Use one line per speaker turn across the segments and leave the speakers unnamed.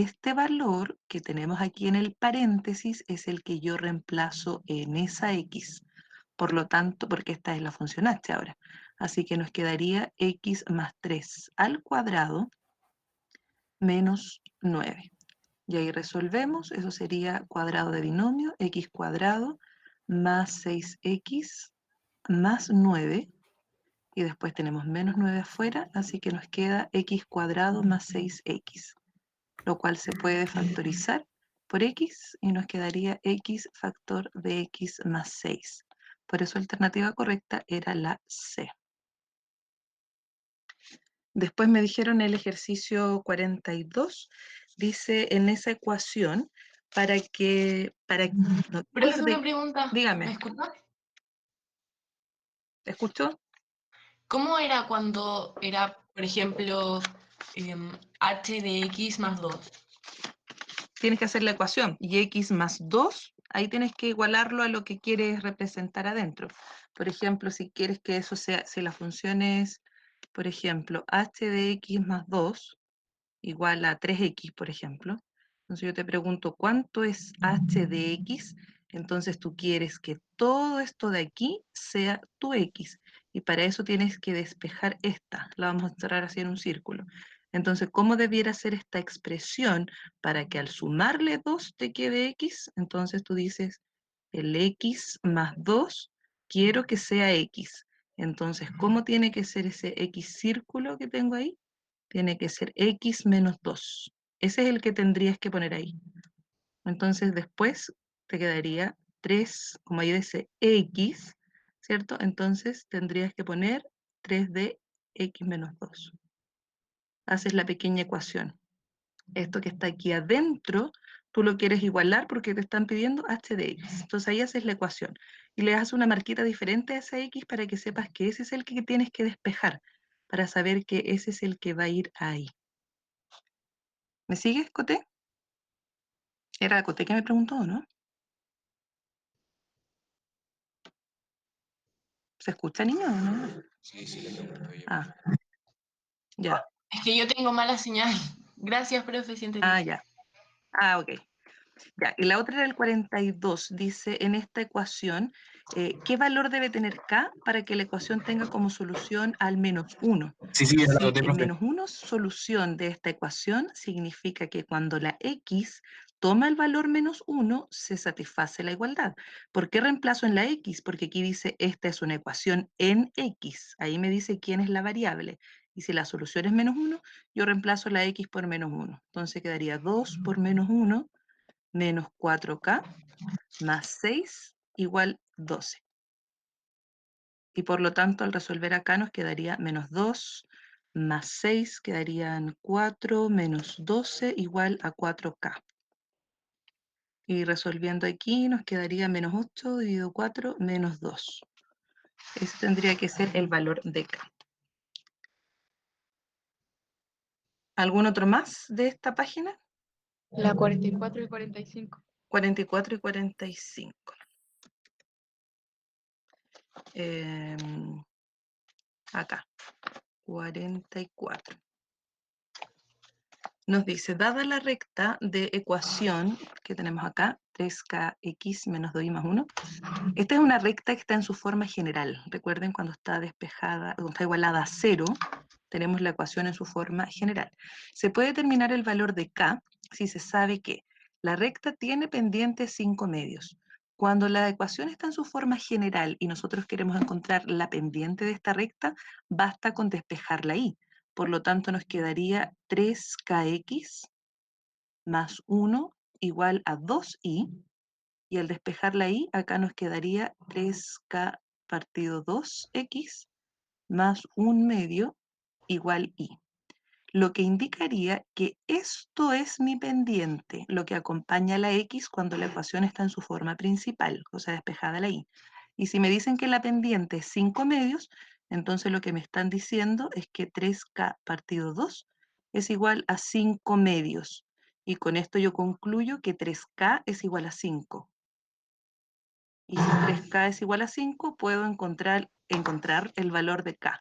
este valor que tenemos aquí en el paréntesis es el que yo reemplazo en esa x. Por lo tanto, porque esta es la función h ahora. Así que nos quedaría x más 3 al cuadrado menos 9. Y ahí resolvemos, eso sería cuadrado de binomio, x cuadrado más 6x más 9, y después tenemos menos 9 afuera, así que nos queda x cuadrado más 6x, lo cual se puede factorizar por x y nos quedaría x factor de x más 6. Por eso la alternativa correcta era la C. Después me dijeron el ejercicio 42, dice en esa ecuación, no,
Profe, una pregunta. ¿Me
dígame,
escuchas?
¿te escucho?
¿Cómo era cuando era, por ejemplo, h de x más 2?
Tienes que hacer la ecuación, y x más 2, ahí tienes que igualarlo a lo que quieres representar adentro. Por ejemplo, si quieres que eso sea, si la función es, por ejemplo, h de x más 2, igual a 3x, por ejemplo. Entonces yo te pregunto, ¿cuánto es h de x? Entonces tú quieres que todo esto de aquí sea tu x. Y para eso tienes que despejar esta. La vamos a cerrar así en un círculo. Entonces, ¿cómo debiera ser esta expresión para que al sumarle 2 te quede x? Entonces tú dices, el x más 2, quiero que sea x. Entonces, ¿cómo tiene que ser ese x círculo que tengo ahí? Tiene que ser x menos 2. Ese es el que tendrías que poner ahí. Entonces después te quedaría 3, como ahí dice x, ¿cierto? Entonces tendrías que poner 3 de x menos 2. Haces la pequeña ecuación. Esto que está aquí adentro, tú lo quieres igualar porque te están pidiendo h de x. Entonces ahí haces la ecuación. Y le das una marquita diferente a esa x para que sepas que ese es el que tienes que despejar, para saber que ese es el que va a ir ahí. ¿Me sigues, Coté? Era Coté que me preguntó, ¿no? ¿Se escucha, niño, o no?
Sí, sí, le pregunto yo.
Ah, ya.
Es que yo tengo mala señal. Gracias, profe, sí entendí.
Ya. Ok. Ya, y la otra era el 42. Dice, en esta ecuación, ¿qué valor debe tener k para que la ecuación tenga como solución al menos 1?
Sí, sí, ya la
Si
noté,
el
profe.
menos 1 es solución de esta ecuación, significa que cuando la x toma el valor menos 1, se satisface la igualdad. ¿Por qué reemplazo en la x? Porque aquí dice, esta es una ecuación en x. Ahí me dice quién es la variable. Y si la solución es menos 1, yo reemplazo la x por menos 1. Entonces quedaría 2 por menos 1 menos 4k más 6 igual 12. Y por lo tanto, al resolver acá nos quedaría menos 2 más 6, quedarían 4 menos 12 igual a 4k. Y resolviendo aquí nos quedaría menos 8 dividido 4 menos 2. Ese tendría que ser el valor de k. ¿Algún otro más de esta página?
La 44 y 45.
44 y 45. Acá, 44. Nos dice, dada la recta de ecuación que tenemos acá, 3kx menos 2y más 1, esta es una recta que está en su forma general. Recuerden cuando está despejada, cuando está igualada a 0, tenemos la ecuación en su forma general. Se puede determinar el valor de k si se sabe que la recta tiene pendiente 5 medios. Cuando la ecuación está en su forma general y nosotros queremos encontrar la pendiente de esta recta, basta con despejarla ahí. Por lo tanto, nos quedaría 3kx más 1 igual a 2y, y al despejarla ahí, acá nos quedaría 3k partido 2x más 1 medio igual y. Lo que indicaría que esto es mi pendiente, lo que acompaña a la x cuando la ecuación está en su forma principal, o sea, despejada la y. Y si me dicen que la pendiente es 5 medios, entonces lo que me están diciendo es que 3k partido 2 es igual a 5 medios. Y con esto yo concluyo que 3k es igual a 5. Y si 3k es igual a 5, puedo encontrar el valor de k,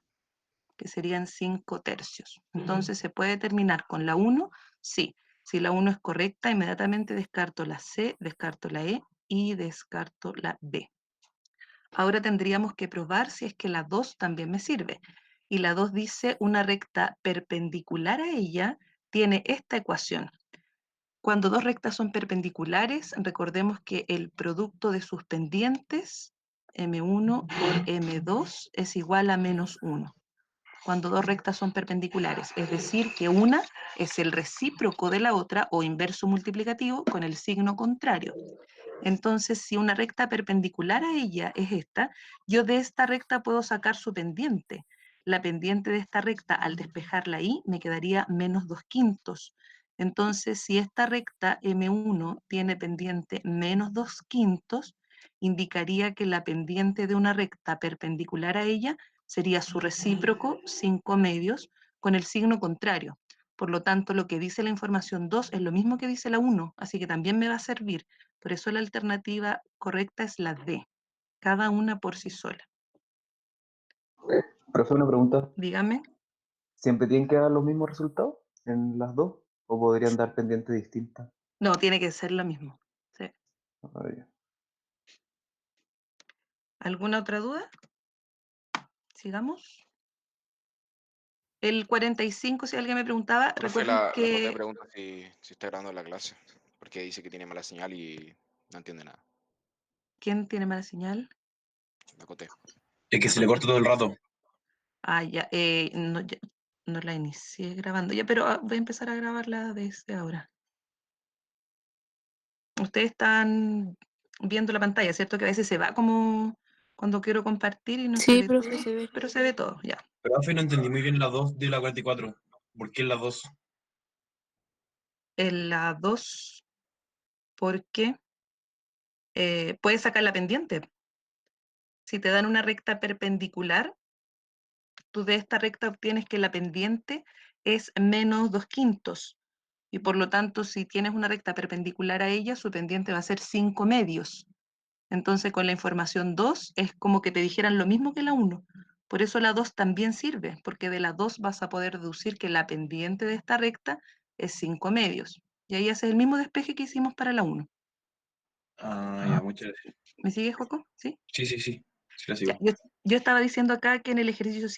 que serían 5 tercios. Entonces, ¿se puede terminar con la 1? Sí. Si la 1 es correcta, inmediatamente descarto la C, descarto la E y descarto la B. Ahora tendríamos que probar si es que la 2 también me sirve. Y la 2 dice una recta perpendicular a ella tiene esta ecuación. Cuando dos rectas son perpendiculares, recordemos que el producto de sus pendientes, M1 por M2, es igual a menos 1. Cuando dos rectas son perpendiculares, es decir, que una es el recíproco de la otra o inverso multiplicativo con el signo contrario. Entonces, si una recta perpendicular a ella es esta, yo de esta recta puedo sacar su pendiente. La pendiente de esta recta, al despejarla ahí, me quedaría menos 2/5. Entonces, si esta recta M1 tiene pendiente menos 2/5, indicaría que la pendiente de una recta perpendicular a ella sería su recíproco 5/2 con el signo contrario. Por lo tanto, lo que dice la información 2 es lo mismo que dice la 1, así que también me va a servir. Por eso la alternativa correcta es la D, cada una por sí sola.
Profe, una pregunta.
Dígame.
¿Siempre tienen que dar los mismos resultados en las dos? ¿O podrían dar pendientes distintas?
No, tiene que ser lo mismo. Sí.
Ah, ya.
¿Alguna otra duda? Sigamos. El 45, si alguien me preguntaba,
Profe,
recuerden
la profe
que...
pregunta si está grabando la clase, porque dice que tiene mala señal y no entiende nada.
¿Quién tiene mala señal?
La Coté.
Es que se le corta todo el rato.
Ah, ya, no la inicié grabando. Ya, pero voy a empezar a grabarla desde ahora. Ustedes están viendo la pantalla, ¿cierto? Que a veces se va como cuando quiero compartir y no se
Sí,
ve
profe,
todo,
se ve.
pero se ve todo, ya.
Pero Afi no entendí muy bien la 2 de la 44. ¿Por qué la 2?
En la 2, porque puedes sacar la pendiente. Si te dan una recta perpendicular, tú de esta recta obtienes que la pendiente es menos 2/5. Y por lo tanto, si tienes una recta perpendicular a ella, su pendiente va a ser 5/2. Entonces, con la información 2 es como que te dijeran lo mismo que la 1. Por eso la 2 también sirve, porque de la 2 vas a poder deducir que la pendiente de esta recta es 5/2. Y ahí haces el mismo despeje que hicimos para la 1.
Ah, ya, muchas gracias.
¿Me sigue, Joco? ¿Sí?
Sí, sí, sí. Sí, la
Ya,
sigo.
yo estaba diciendo acá que en el ejercicio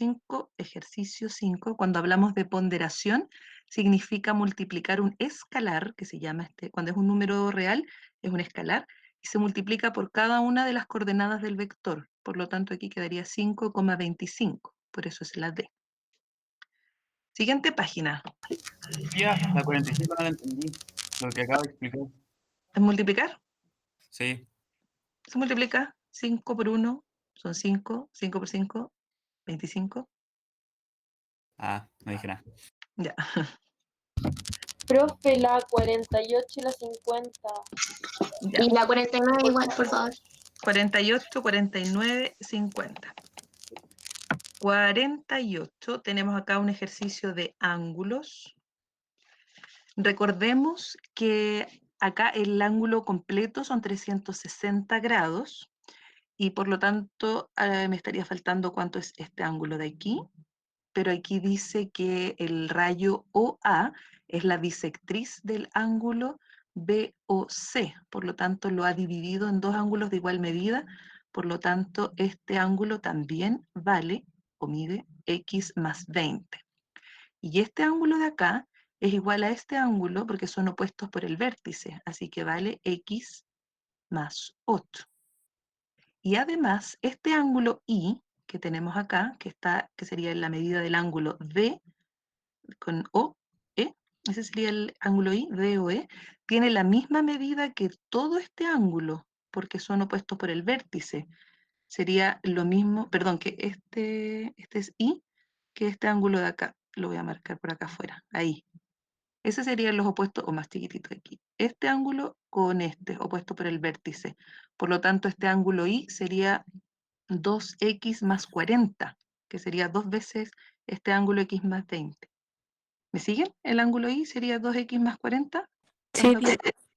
5, cuando hablamos de ponderación, significa multiplicar un escalar, que se llama cuando es un número real, es un escalar, y se multiplica por cada una de las coordenadas del vector. Por lo tanto, aquí quedaría 5,25. Por eso es la D. Siguiente página.
Ya, la 45 no la entendí. Lo que acaba de explicar.
¿Es multiplicar?
Sí.
Se multiplica 5 por 1, son 5, 5 por 5, 25.
Ah, no dije nada.
Ya.
Profe, la 48 y la 50.
Ya.
Y la 49 igual, por favor.
48, 49, 50. 48, tenemos acá un ejercicio de ángulos. Recordemos que acá el ángulo completo son 360 grados y por lo tanto me estaría faltando cuánto es este ángulo de aquí, pero aquí dice que el rayo OA es la bisectriz del ángulo BOC, por lo tanto lo ha dividido en dos ángulos de igual medida, por lo tanto este ángulo también vale o mide x más 20. Y este ángulo de acá es igual a este ángulo porque son opuestos por el vértice, así que vale x más 8. Y además, este ángulo I que tenemos acá, que sería la medida del ángulo D con OE, ese sería el ángulo I, DOE, tiene la misma medida que todo este ángulo, porque son opuestos por el vértice. Sería lo mismo, perdón, que este es I, que este ángulo de acá. Lo voy a marcar por acá afuera, ahí. Ese serían los opuestos, o más chiquitito aquí. Este ángulo con este, opuesto por el vértice. Por lo tanto, este ángulo I sería 2x más 40, que sería 2 veces este ángulo x más 20. ¿Me siguen? El ángulo I sería 2x más 40.
Sí.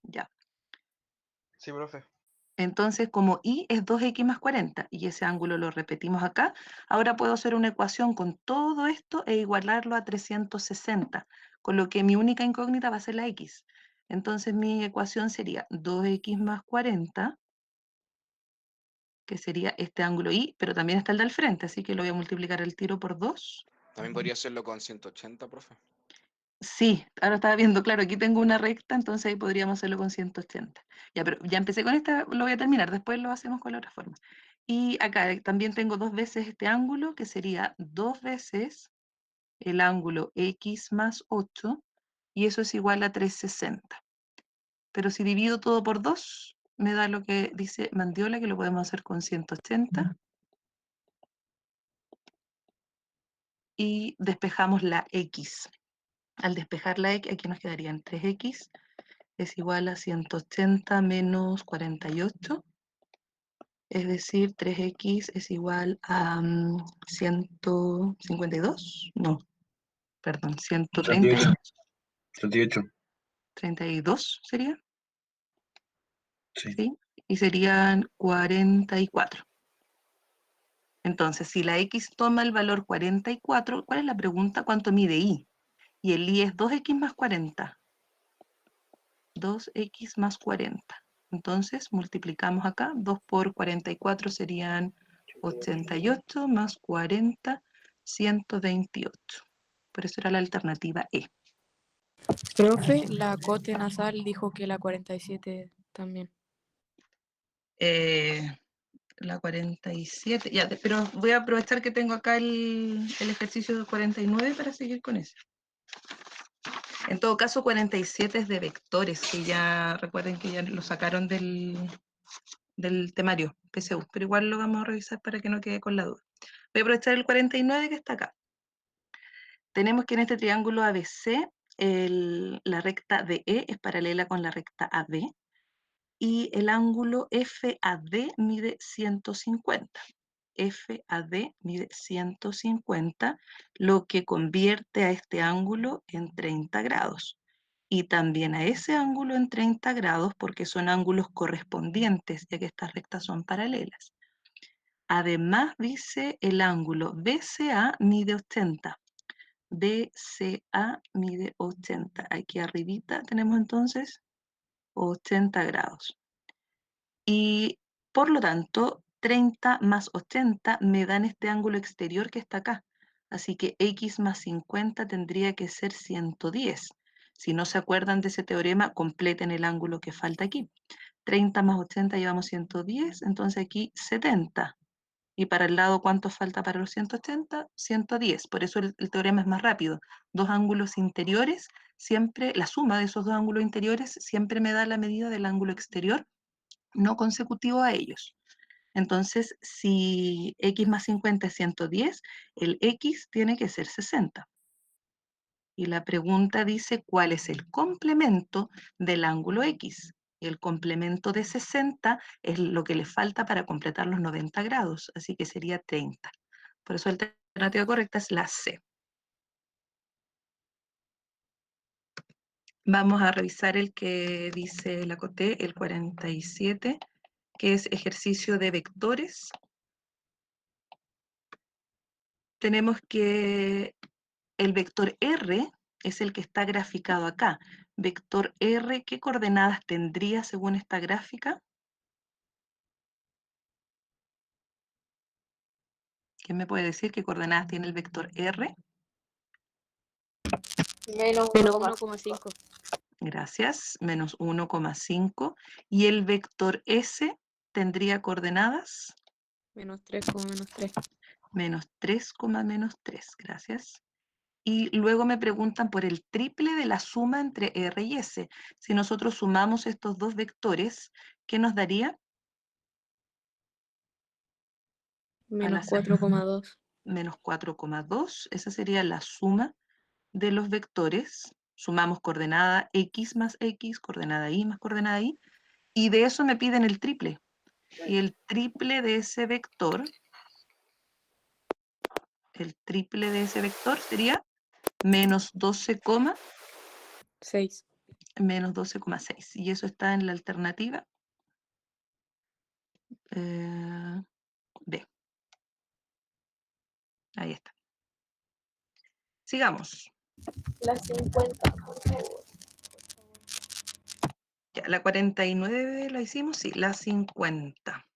Ya.
Sí, profe.
Entonces, como I es 2x más 40 y ese ángulo lo repetimos acá, ahora puedo hacer una ecuación con todo esto e igualarlo a 360. con lo que mi única incógnita va a ser la x. Entonces mi ecuación sería 2x más 40, que sería este ángulo y, pero también está el del frente, así que lo voy a multiplicar el tiro por 2.
También podría hacerlo con 180, profe.
Sí, ahora estaba viendo, claro, aquí tengo una recta, entonces ahí podríamos hacerlo con 180. Ya, pero ya empecé con esta, lo voy a terminar, después lo hacemos con la otra forma. Y acá también tengo 2 veces este ángulo, que sería 2 veces el ángulo x más 8, y eso es igual a 360. Pero si divido todo por 2, me da lo que dice Mandiola, que lo podemos hacer con 180. Y despejamos la x. Al despejar la x, aquí nos quedarían 3x es igual a 180 menos 48, es decir, 3x es igual a 152, no, perdón,
38.
32 sería,
Sí.
¿sí? Y serían 44. Entonces, si la x toma el valor 44, ¿cuál es la pregunta? ¿Cuánto mide y? Y el y es 2x más 40. 2x más 40. Entonces multiplicamos acá, 2 por 44 serían 88 más 40, 128. Por eso era la alternativa E.
Profe, la Cote Nasal dijo que la 47 también.
La 47, ya, pero voy a aprovechar que tengo acá el ejercicio de 49 para seguir con eso. En todo caso, 47 es de vectores, que ya recuerden que ya lo sacaron del temario PSU, pero igual lo vamos a revisar para que no quede con la duda. Voy a aprovechar el 49 que está acá. Tenemos que en este triángulo ABC la recta DE es paralela con la recta AB y el ángulo FAD mide 150. FAD mide 150, lo que convierte a este ángulo en 30 grados. Y también a ese ángulo en 30 grados porque son ángulos correspondientes, ya que estas rectas son paralelas. Además dice el ángulo BCA mide 80. BCA mide 80. Aquí arribita tenemos entonces 80 grados. Y por lo tanto, 30 más 80 me dan este ángulo exterior que está acá. Así que x más 50 tendría que ser 110. Si no se acuerdan de ese teorema, completen el ángulo que falta aquí. 30 más 80 llevamos 110, entonces aquí 70. Y para el lado, ¿cuánto falta para los 180? 110. Por eso el teorema es más rápido. Dos ángulos interiores, siempre, la suma de esos dos ángulos interiores siempre me da la medida del ángulo exterior no consecutivo a ellos. Entonces, si x más 50 es 110, el x tiene que ser 60. Y la pregunta dice, ¿cuál es el complemento del ángulo x? El complemento de 60 es lo que le falta para completar los 90 grados, así que sería 30. Por eso la alternativa correcta es la C. Vamos a revisar el que dice la COTE, el 47, que es ejercicio de vectores. Tenemos que el vector R es el que está graficado acá. Vector R, ¿qué coordenadas tendría según esta gráfica? ¿Quién me puede decir qué coordenadas tiene el vector R?
Menos
Menos
1,5.
1,5.
Gracias, menos 1,5. ¿Y el vector S tendría coordenadas?
Menos 3, menos 3.
Menos 3, menos 3, gracias. Y luego me preguntan por el triple de la suma entre R y S. Si nosotros sumamos estos dos vectores, ¿qué nos daría?
Menos
azar.
4,2.
Menos 4,2, esa sería la suma de los vectores. Sumamos coordenada x más x, coordenada y más coordenada y, y de eso me piden el triple. Y el triple de ese vector, sería menos
6.
menos 12,6. Y eso está en la alternativa B. Ahí está. Sigamos.
La 50, por favor.
Ya, la 49 la hicimos, sí, la 50.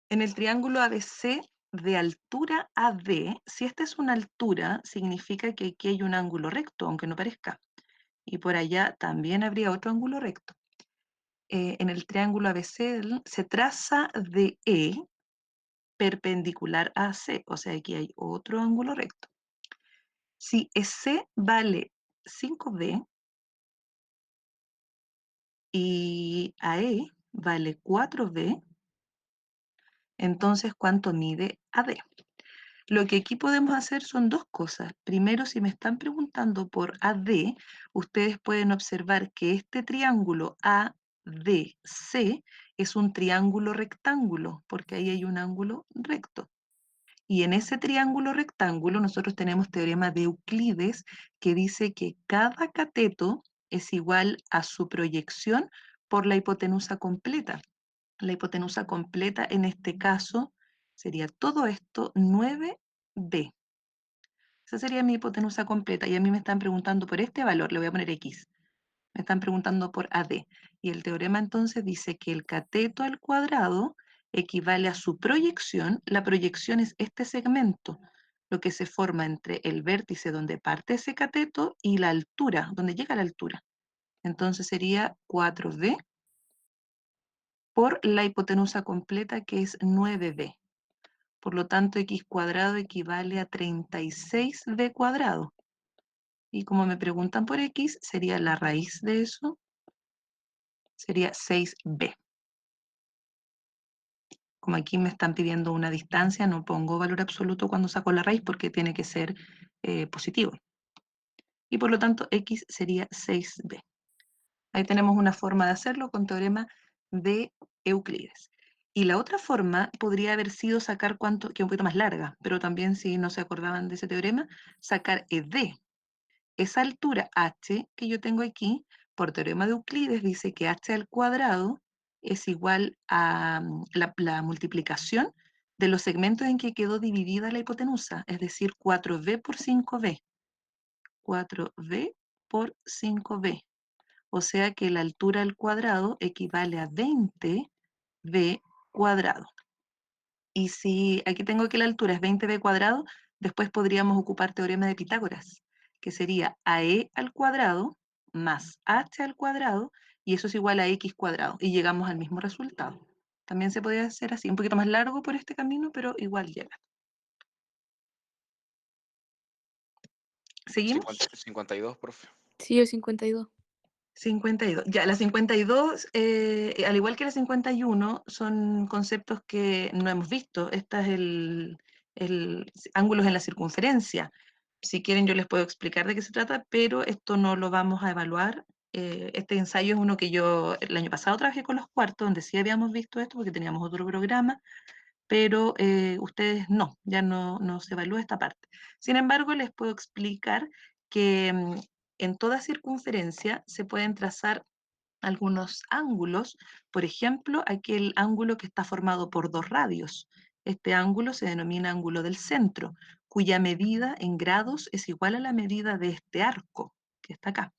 En el triángulo ABC de altura AD, si esta es una altura, significa que aquí hay un ángulo recto, aunque no parezca. Y por allá también habría otro ángulo recto. En el triángulo ABC se traza de E perpendicular a C, o sea, aquí hay otro ángulo recto. Si EC vale 5B y AE vale 4B, entonces, ¿cuánto mide AD? Lo que aquí podemos hacer son dos cosas. Primero, si me están preguntando por AD, ustedes pueden observar que este triángulo ADC es un triángulo rectángulo, porque ahí hay un ángulo recto. Y en ese triángulo rectángulo nosotros tenemos teorema de Euclides que dice que cada cateto es igual a su proyección por la hipotenusa completa. La hipotenusa completa en este caso sería todo esto 9b. Esa sería mi hipotenusa completa y a mí me están preguntando por este valor, le voy a poner x. Me están preguntando por AD. Y el teorema entonces dice que el cateto al cuadrado equivale a su proyección. La proyección es este segmento, lo que se forma entre el vértice donde parte ese cateto y la altura, donde llega la altura. Entonces sería 4b por la hipotenusa completa que es 9b. Por lo tanto, x cuadrado equivale a 36b cuadrado. Y como me preguntan por x, sería la raíz de eso, sería 6b. Como aquí me están pidiendo una distancia, no pongo valor absoluto cuando saco la raíz porque tiene que ser positivo. Y por lo tanto, x sería 6b. Ahí tenemos una forma de hacerlo con teorema de Euclides. Y la otra forma podría haber sido sacar cuánto, que es un poquito más larga, pero también si no se acordaban de ese teorema, sacar ED. Esa altura h que yo tengo aquí, por teorema de Euclides, dice que h al cuadrado es igual a la multiplicación de los segmentos en que quedó dividida la hipotenusa, es decir, 4b por 5b. 4b por 5b. O sea que la altura al cuadrado equivale a 20b cuadrado. Y si aquí tengo que la altura es 20b cuadrado, después podríamos ocupar teorema de Pitágoras, que sería ae al cuadrado más h al cuadrado, y eso es igual a x cuadrado, y llegamos al mismo resultado. También se podría hacer así, un poquito más largo por este camino, pero igual llega. ¿Seguimos?
52, profe.
Sí, el 52.
52. Ya, la 52, al igual que la 51, son conceptos que no hemos visto. Este es el ángulos en la circunferencia. Si quieren, yo les puedo explicar de qué se trata, pero esto no lo vamos a evaluar. Este ensayo es uno que yo el año pasado trabajé con los cuartos, donde sí habíamos visto esto, porque teníamos otro programa, pero ustedes no, ya no se evalúa esta parte. Sin embargo, les puedo explicar que en toda circunferencia se pueden trazar algunos ángulos, por ejemplo, aquel ángulo que está formado por dos radios. Este ángulo se denomina ángulo del centro, cuya medida en grados es igual a la medida de este arco, que está acá.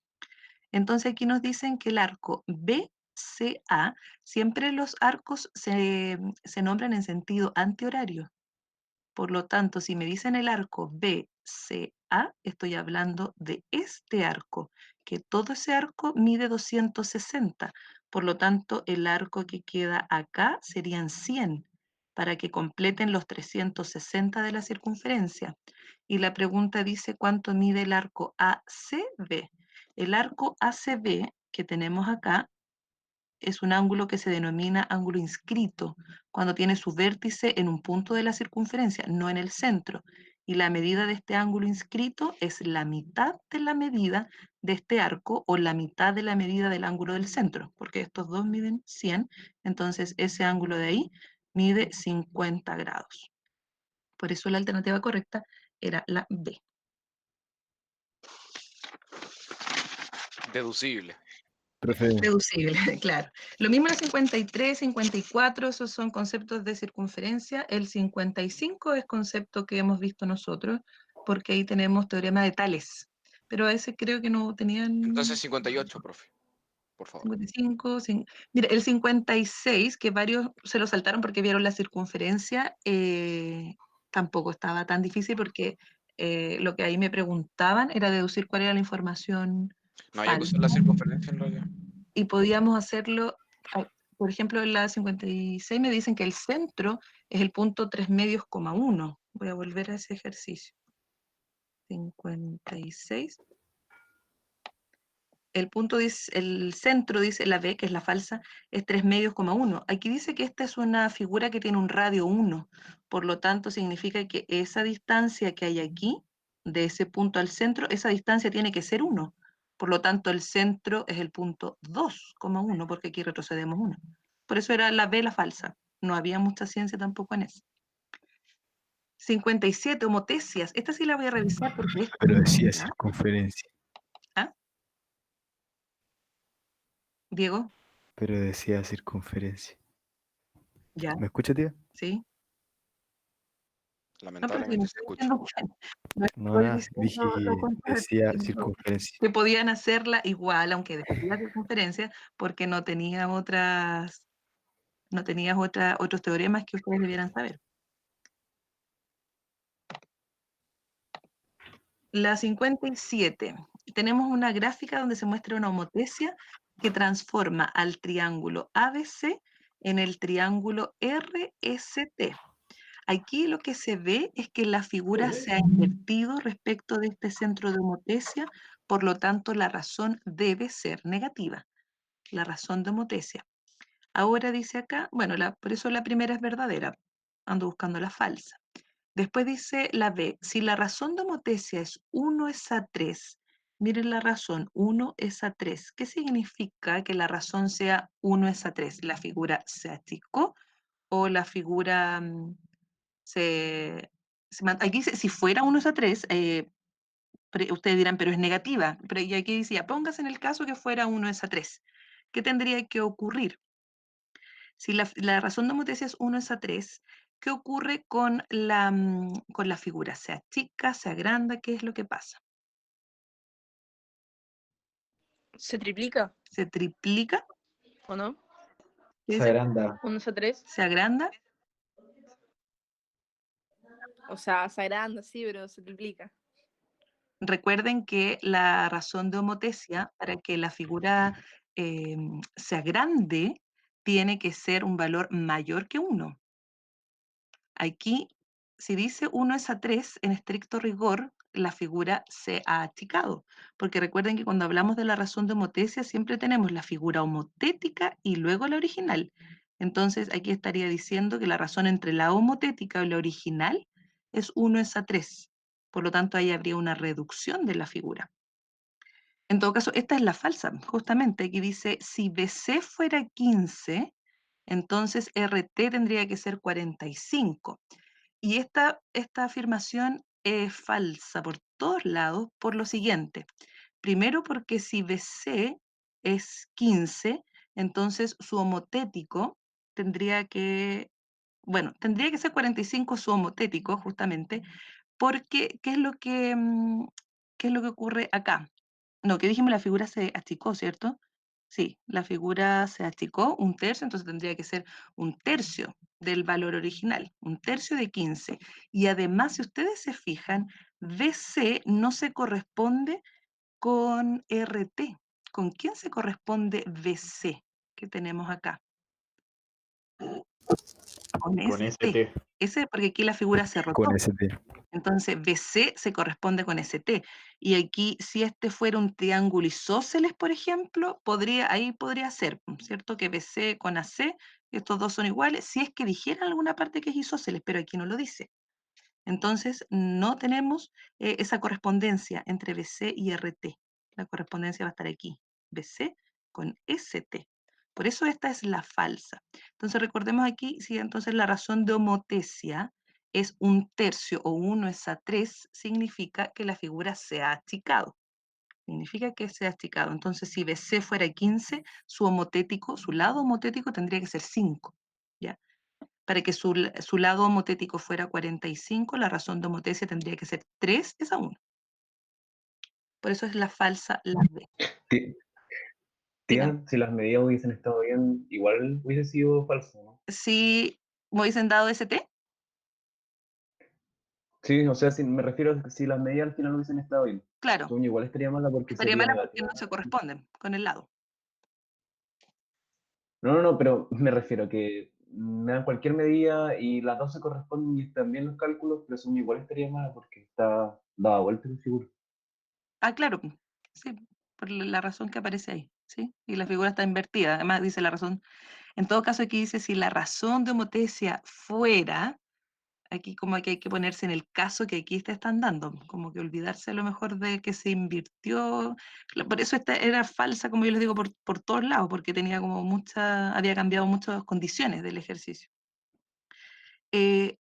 Entonces aquí nos dicen que el arco BCA, siempre los arcos se nombran en sentido antihorario. Por lo tanto, si me dicen el arco BCA, estoy hablando de este arco, que todo ese arco mide 260. Por lo tanto, el arco que queda acá serían 100, para que completen los 360 de la circunferencia. Y la pregunta dice, ¿cuánto mide el arco ACB? El arco ACB que tenemos acá es un ángulo que se denomina ángulo inscrito, cuando tiene su vértice en un punto de la circunferencia, no en el centro. Y la medida de este ángulo inscrito es la mitad de la medida de este arco o la mitad de la medida del ángulo del centro, porque estos dos miden 100, entonces ese ángulo de ahí mide 50 grados. Por eso la alternativa correcta era la B.
Deducible.
Profe,
Deducible, claro. Lo mismo en el 53, 54, esos son conceptos de circunferencia. El 55 es concepto que hemos visto nosotros, porque ahí tenemos teorema de Tales. Pero a ese creo que no tenían...
Entonces 58, profe. Por favor.
55, mira, el 56, que varios se lo saltaron porque vieron la circunferencia, tampoco estaba tan difícil porque lo que ahí me preguntaban era deducir cuál era la información
No había que
falsa.
usar la circunferencia en realidad.
Y podíamos hacerlo, por ejemplo, en la 56 me dicen que el centro es el punto 3 medios, 1. Voy a volver a ese ejercicio. 56. El punto dice, el centro, dice la B, que es la falsa, es 3 medios, 1. Aquí dice que esta es una figura que tiene un radio 1. Por lo tanto, significa que esa distancia que hay aquí, de ese punto al centro, esa distancia tiene que ser 1. Por lo tanto, el centro es el punto 2,1, porque aquí retrocedemos 1. Por eso era la B la falsa. No había mucha ciencia tampoco en eso. 57, homotesias. Esta sí la voy a revisar porque es
pero decía
compleja.
circunferencia.
¿Ah? Diego,
Pero decía circunferencia.
ya,
¿Me escucha, tía?
sí. No, pero si no
Lamentablemente se
estoy
escucha.
diciendo no
No,
estoy
nada, dije
diciendo lo
que
contrario,
decía
estoy diciendo
circunferencia.
que podían hacerla igual, aunque decía circunferencia, porque no tenía no tenías otros teoremas que ustedes debieran saber. La 57. Tenemos una gráfica donde se muestra una homotesia que transforma al triángulo ABC en el triángulo RST. Aquí lo que se ve es que la figura se ha invertido respecto de este centro de homotesia, por lo tanto la razón debe ser negativa, la razón de homotesia. Ahora dice acá, bueno, por eso la primera es verdadera, ando buscando la falsa. Después dice la B, si la razón de homotesia es 1 es a 3, miren la razón, 1 es a 3. ¿Qué significa que la razón sea 1 es a 3? ¿La figura se achicó o la figura aquí dice, si fuera 1 es a 3, ustedes dirán, pero es negativa. Pero y aquí decía, póngase en el caso que fuera 1 es a 3. ¿Qué tendría que ocurrir? Si la razón de homotesia es 1 es a 3, ¿qué ocurre con la figura? ¿Se achica, se agranda? ¿Qué es lo que pasa?
¿Se triplica
¿Se triplica?
o no?
¿Qué
Se
dice?
agranda.
1 a 3.
¿Se agranda?
O sea, se agranda, sí, pero se triplica.
Recuerden que la razón de homotesia, para que la figura se agrande, tiene que ser un valor mayor que 1. Aquí, si dice 1 es a 3, en estricto rigor, la figura se ha achicado. Porque recuerden que cuando hablamos de la razón de homotesia, siempre tenemos la figura homotética y luego la original. Entonces, aquí estaría diciendo que la razón entre la homotética y la original es 1 es a 3. Por lo tanto, ahí habría una reducción de la figura. En todo caso, esta es la falsa, justamente. Aquí dice, si BC fuera 15, entonces RT tendría que ser 45. Y esta afirmación es falsa por todos lados por lo siguiente. Primero, porque si BC es 15, entonces su homotético tendría que, bueno, tendría que ser 45 su homotético, justamente, porque ¿qué es lo que ocurre acá? No, que dijimos la figura se achicó, ¿cierto? Sí, la figura se achicó 1/3, entonces tendría que ser 1/3 del valor original, 1/3 de 15. Y además, si ustedes se fijan, BC no se corresponde con RT. ¿Con quién se corresponde BC que tenemos acá? Con
Con
ST.
ST.
Porque aquí la figura se rotó.
Con ST.
Entonces, BC se corresponde con ST. Y aquí, si este fuera un triángulo isósceles, por ejemplo, ahí podría ser, ¿cierto? Que BC con AC, estos dos son iguales, si es que dijera en alguna parte que es isósceles, pero aquí no lo dice. Entonces, no tenemos esa correspondencia entre BC y RT. La correspondencia va a estar aquí, BC con ST. Por eso esta es la falsa. Entonces, recordemos aquí, si entonces la razón de homotesia es 1/3 o 1 es a 3, significa que la figura se ha achicado. significa que se ha achicado. Entonces, si BC fuera 15, su homotético, su lado homotético tendría que ser 5, ¿ya? Para que su lado homotético fuera 45, la razón de homotesia tendría que ser 3 es a 1. Por eso es la falsa la B.
Tía,
Dígame.
si las medidas hubiesen estado bien, igual hubiese sido falso, ¿no?
Si me hubiesen dado ST,
Sí, o sea, si, me refiero a que si las medidas al final hubiesen estado bien.
claro,
Según yo, igual estaría mala porque
estaría
sería
mala porque
negativa.
no se corresponden con el lado.
No, pero me refiero a que me dan cualquier medida y las dos se corresponden y están bien los cálculos, pero según yo igual estaría mala porque está dada vuelta la figura.
Ah, claro, sí, por la razón que aparece ahí, ¿sí? Y la figura está invertida. Además dice la razón, en todo caso aquí dice si la razón de homotesia fuera, aquí como que hay que ponerse en el caso que aquí te están dando, como que olvidarse a lo mejor de que se invirtió. Por eso esta era falsa, como yo les digo, por todos lados, porque tenía como había cambiado muchas condiciones del ejercicio.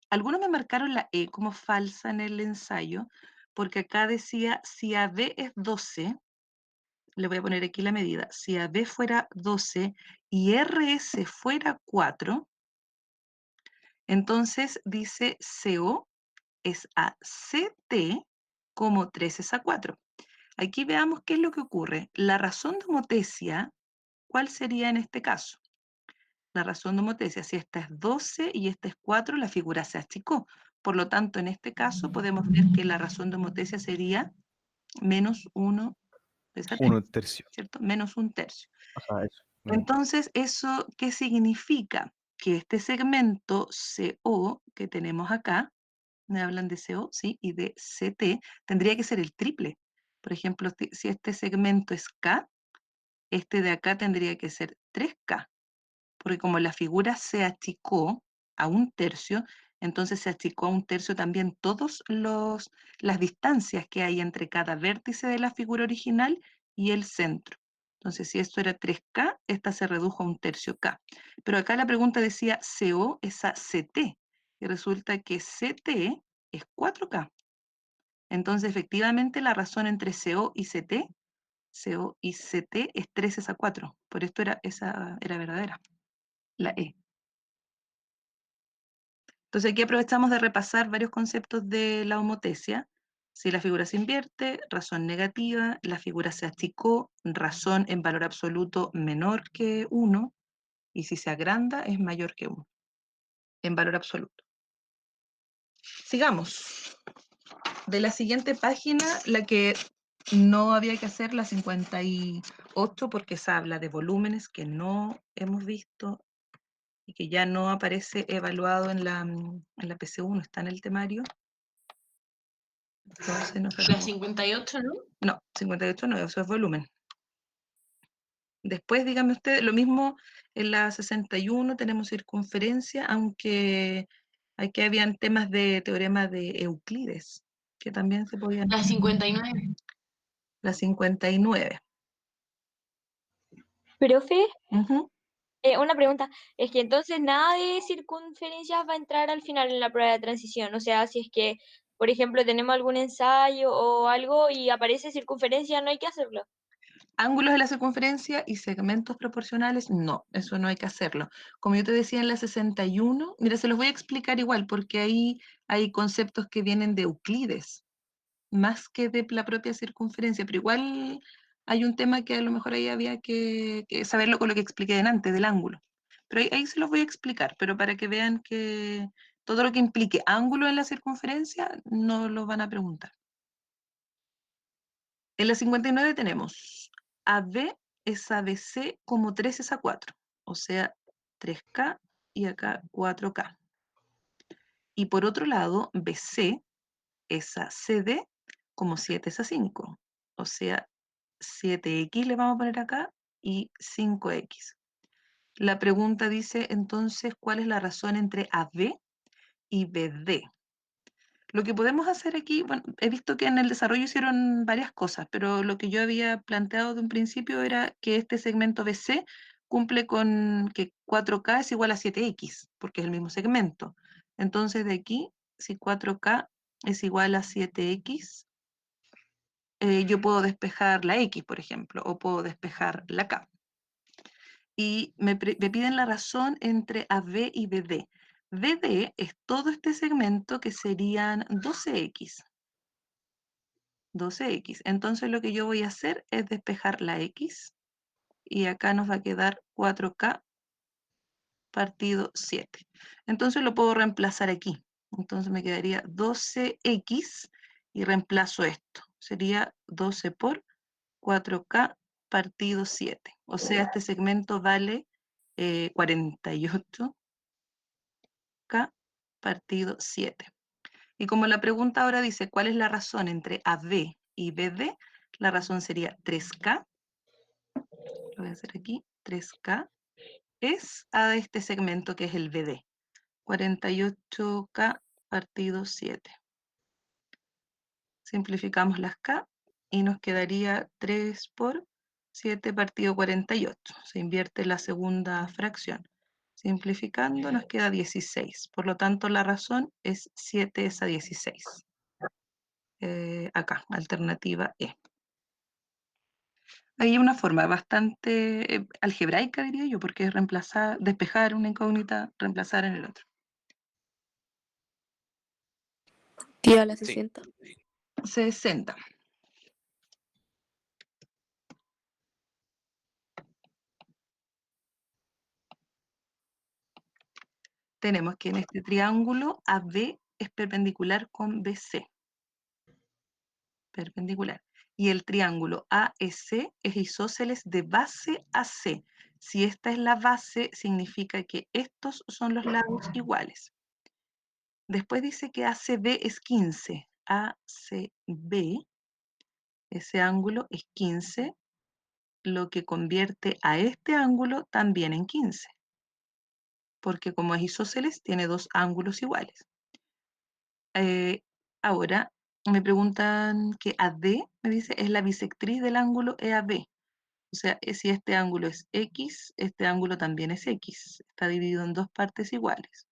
Algunos me marcaron la E como falsa en el ensayo, porque acá decía si AB es 12, le voy a poner aquí la medida, si AB fuera 12 y RS fuera 4, entonces dice CO es a CT como 3 es a 4. Aquí veamos qué es lo que ocurre. La razón de homotesia, ¿cuál sería en este caso? La razón de homotesia, si esta es 12 y esta es 4, la figura se achicó. Por lo tanto, en este caso podemos ver que la razón de homotesia sería menos 1,
1/3.
¿cierto? Menos 1/3.
Ajá, eso.
Entonces, ¿eso qué significa? Que este segmento CO que tenemos acá, me hablan de CO, ¿sí? Y de CT, tendría que ser el triple. Por ejemplo, si este segmento es K, este de acá tendría que ser 3K, porque como la figura se achicó a 1/3, entonces se achicó a 1/3 también todas las distancias que hay entre cada vértice de la figura original y el centro. Entonces, si esto era 3K, esta se redujo a 1/3 K. Pero acá la pregunta decía CO es a CT, y resulta que CT es 4K. Entonces, efectivamente, la razón entre CO y CT es 3 es a 4. Por esto esa era verdadera, la E. Entonces aquí aprovechamos de repasar varios conceptos de la homotesia. Si la figura se invierte, razón negativa, la figura se achicó, razón en valor absoluto menor que 1, y si se agranda es mayor que 1, en valor absoluto. Sigamos. De la siguiente página, la que no había que hacer, la 58, porque esa habla de volúmenes que no hemos visto y que ya no aparece evaluado en la PC1, está en el temario. Entonces nos
La
sacamos.
58, ¿no?
No, 58 no, eso es volumen. Después, dígame usted, lo mismo en la 61 tenemos circunferencia, aunque aquí habían temas de teorema de Euclides, que también se podían.
La 59.
La 59.
Profe,
Ujú.
una pregunta. Es que entonces nada de circunferencias va a entrar al final en la prueba de transición. O sea, si es que, por ejemplo, tenemos algún ensayo o algo y aparece circunferencia, no hay que hacerlo.
Ángulos de la circunferencia y segmentos proporcionales, no, eso no hay que hacerlo. Como yo te decía en la 61, mira, se los voy a explicar igual, porque ahí hay conceptos que vienen de Euclides, más que de la propia circunferencia, pero igual hay un tema que a lo mejor ahí había que saberlo con lo que expliqué delante, del ángulo. Pero ahí se los voy a explicar, pero para que vean que todo lo que implique ángulo en la circunferencia no lo van a preguntar. En la 59 tenemos AB es ABC como 3 es a 4, o sea, 3K y acá 4K. Y por otro lado, BC es a CD como 7 es a 5, o sea, 7X le vamos a poner acá y 5X. La pregunta dice entonces, ¿cuál es la razón entre AB y BD? Lo que podemos hacer aquí, bueno, he visto que en el desarrollo hicieron varias cosas, pero lo que yo había planteado de un principio era que este segmento BC cumple con que 4K es igual a 7X, porque es el mismo segmento. Entonces de aquí, si 4K es igual a 7X, yo puedo despejar la X, por ejemplo, o puedo despejar la K. Y me piden la razón entre AB y BD. BD es todo este segmento que serían 12X. 12X. Entonces lo que yo voy a hacer es despejar la X y acá nos va a quedar 4K partido 7. Entonces lo puedo reemplazar aquí. Entonces me quedaría 12X y reemplazo esto. Sería 12 por 4K partido 7. O sea, este segmento vale 48K partido 7. Y como la pregunta ahora dice, ¿cuál es la razón entre AB y BD? La razón sería 3K. Lo voy a hacer aquí. 3K es a este segmento que es el BD. 48K partido 7. Simplificamos las K y nos quedaría 3 por 7 partido 48. Se invierte la segunda fracción. Simplificando nos queda 16. Por lo tanto, la razón es 7 es a 16. Acá, alternativa E. Hay una forma bastante algebraica, diría yo, porque es reemplazar, despejar una incógnita, reemplazar en el otro.
Tía, la
Sí.
60.
60. Tenemos que en este triángulo AB es perpendicular con BC. Perpendicular. Y el triángulo AEC es isósceles de base a C. Si esta es la base, significa que estos son los lados iguales. Después dice que ACB es 15. ACB, ese ángulo es 15, lo que convierte a este ángulo también en 15. Porque como es isósceles, tiene dos ángulos iguales. Ahora me preguntan que AD, me dice, es la bisectriz del ángulo EAB. O sea, si este ángulo es X, este ángulo también es X. Está dividido en dos partes iguales.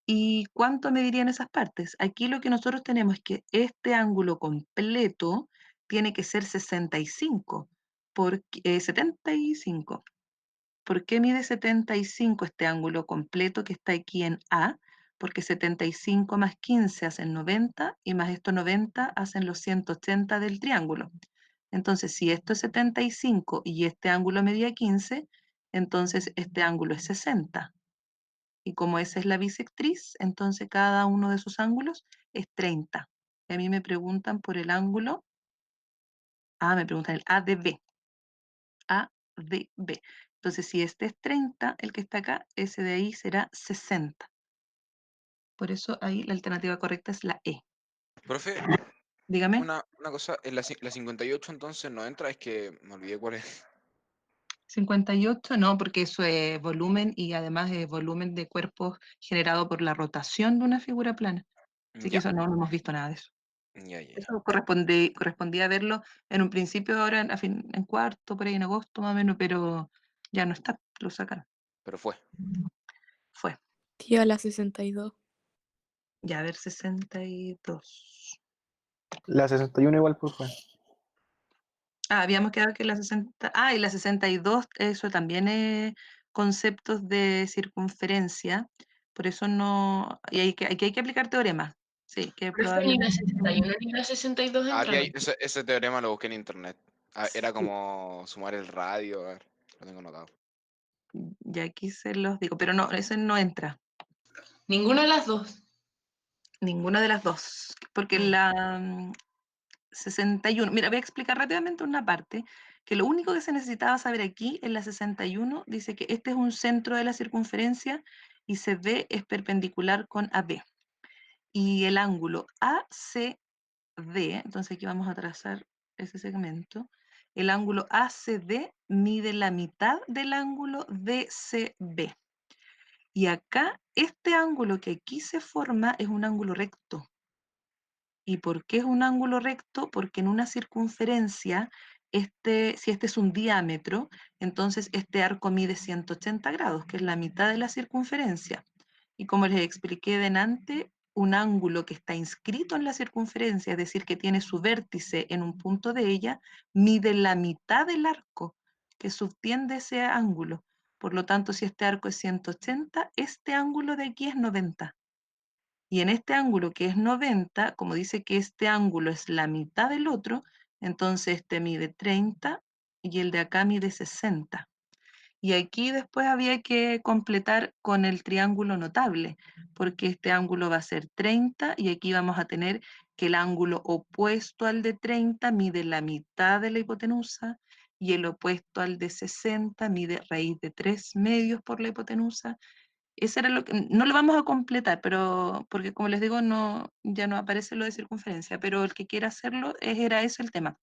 ¿Y cuánto medirían esas partes? Aquí lo que nosotros tenemos es que este ángulo completo tiene que ser 65 por 75. ¿Por qué mide 75 este ángulo completo que está aquí en A? Porque 75 más 15 hacen 90 y más estos 90 hacen los 180 del triángulo. Entonces, si esto es 75 y este ángulo medía 15, entonces este ángulo es 60. Y como esa es la bisectriz, entonces cada uno de esos ángulos es 30. Y a mí me preguntan por el ángulo, me preguntan el ADB. ADB. Entonces, si este es 30, el que está acá, ese de ahí será 60. Por eso ahí la alternativa correcta es la E.
Profe,
Dígame.
una cosa, en la 58 entonces no entra, es que me olvidé cuál es.
58, no, porque eso es volumen y además es volumen de cuerpos generado por la rotación de una figura plana. Así que
Ya,
eso no hemos visto nada de eso.
ya.
Eso correspondía verlo en un principio, ahora en cuarto, por ahí en agosto más o menos, pero ya no está, lo sacaron.
Pero fue.
Fue.
Tía, la 62.
Ya, a ver, 62.
La 61 igual pues fue.
Habíamos quedado que la 60. Y la 62, eso también es conceptos de circunferencia. Por eso no. Y hay que aplicar teoremas. Sí, que
Profe, ni la
probablemente.
61 ni la 62
Aquí hay,
entraron.
ese teorema lo busqué en internet. Era
Sí,
como sumar el radio, a ver, lo tengo anotado.
ya aquí se los digo, pero no, ese no entra.
Ninguna de las dos.
Ninguna de las dos. Porque
Mm.
la 61. Mira, voy a explicar rápidamente una parte, que lo único que se necesitaba saber aquí en la 61 dice que este es un centro de la circunferencia y CD es perpendicular con AB. Y el ángulo ACD, entonces aquí vamos a trazar ese segmento, el ángulo ACD mide la mitad del ángulo DCB. Y acá, este ángulo que aquí se forma es un ángulo recto. ¿Y por qué es un ángulo recto? Porque en una circunferencia, si este es un diámetro, entonces este arco mide 180 grados, que es la mitad de la circunferencia. Y como les expliqué delante, un ángulo que está inscrito en la circunferencia, es decir, que tiene su vértice en un punto de ella, mide la mitad del arco que subtiende ese ángulo. Por lo tanto, si este arco es 180, este ángulo de aquí es 90. Y en este ángulo que es 90, como dice que este ángulo es la mitad del otro, entonces este mide 30 y el de acá mide 60. Y aquí después había que completar con el triángulo notable, porque este ángulo va a ser 30 y aquí vamos a tener que el ángulo opuesto al de 30 mide la mitad de la hipotenusa y el opuesto al de 60 mide raíz de 3 medios por la hipotenusa. Ese era lo que, no lo vamos a completar, pero porque como les digo, no, ya no aparece lo de circunferencia, pero el que quiera hacerlo era ese el tema,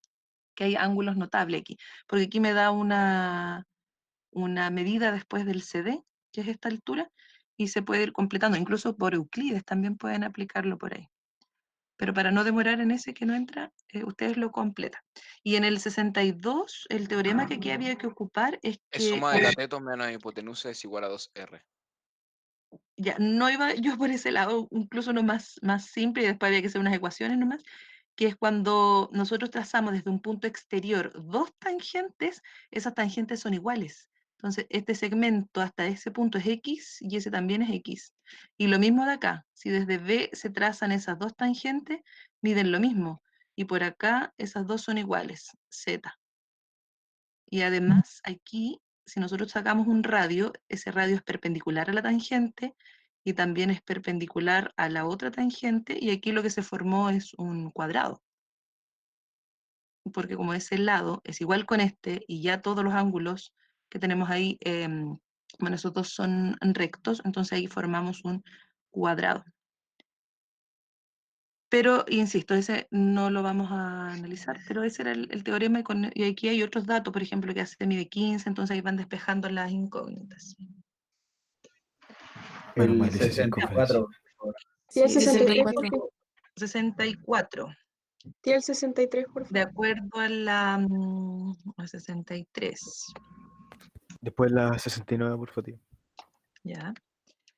que hay ángulos notables aquí, porque aquí me da una medida después del CD, que es esta altura, y se puede ir completando, incluso por Euclides también pueden aplicarlo por ahí. Pero para no demorar en ese que no entra, ustedes lo completan. Y en el 62, el teorema que aquí había que ocupar es
Es
que
suma de catetos menos hipotenusa es igual a 2R.
ya no iba yo por ese lado, incluso uno más simple, y después había que hacer unas ecuaciones nomás, que es cuando nosotros trazamos desde un punto exterior dos tangentes, esas tangentes son iguales. Entonces, este segmento hasta ese punto es X y ese también es X. Y lo mismo de acá, si desde B se trazan esas dos tangentes, miden lo mismo. Y por acá esas dos son iguales, Z. Y además aquí, si nosotros sacamos un radio, ese radio es perpendicular a la tangente y también es perpendicular a la otra tangente, y aquí lo que se formó es un cuadrado. Porque como ese lado es igual con este, y ya todos los ángulos que tenemos ahí, bueno, esos dos son rectos, entonces ahí formamos un cuadrado. Pero, insisto, ese no lo vamos a analizar, pero ese era el teorema, y aquí hay otros datos, por ejemplo, que hace mide 15, entonces ahí van despejando las incógnitas.
Menos
El
mal dice circunferencia.
64, por favor.
Sí, el
Sí,
63,
64.
por favor.
64,
Sí, el 63, por
de
favor.
acuerdo a la 63,
Después la 69, por favor, tío.
¿ya?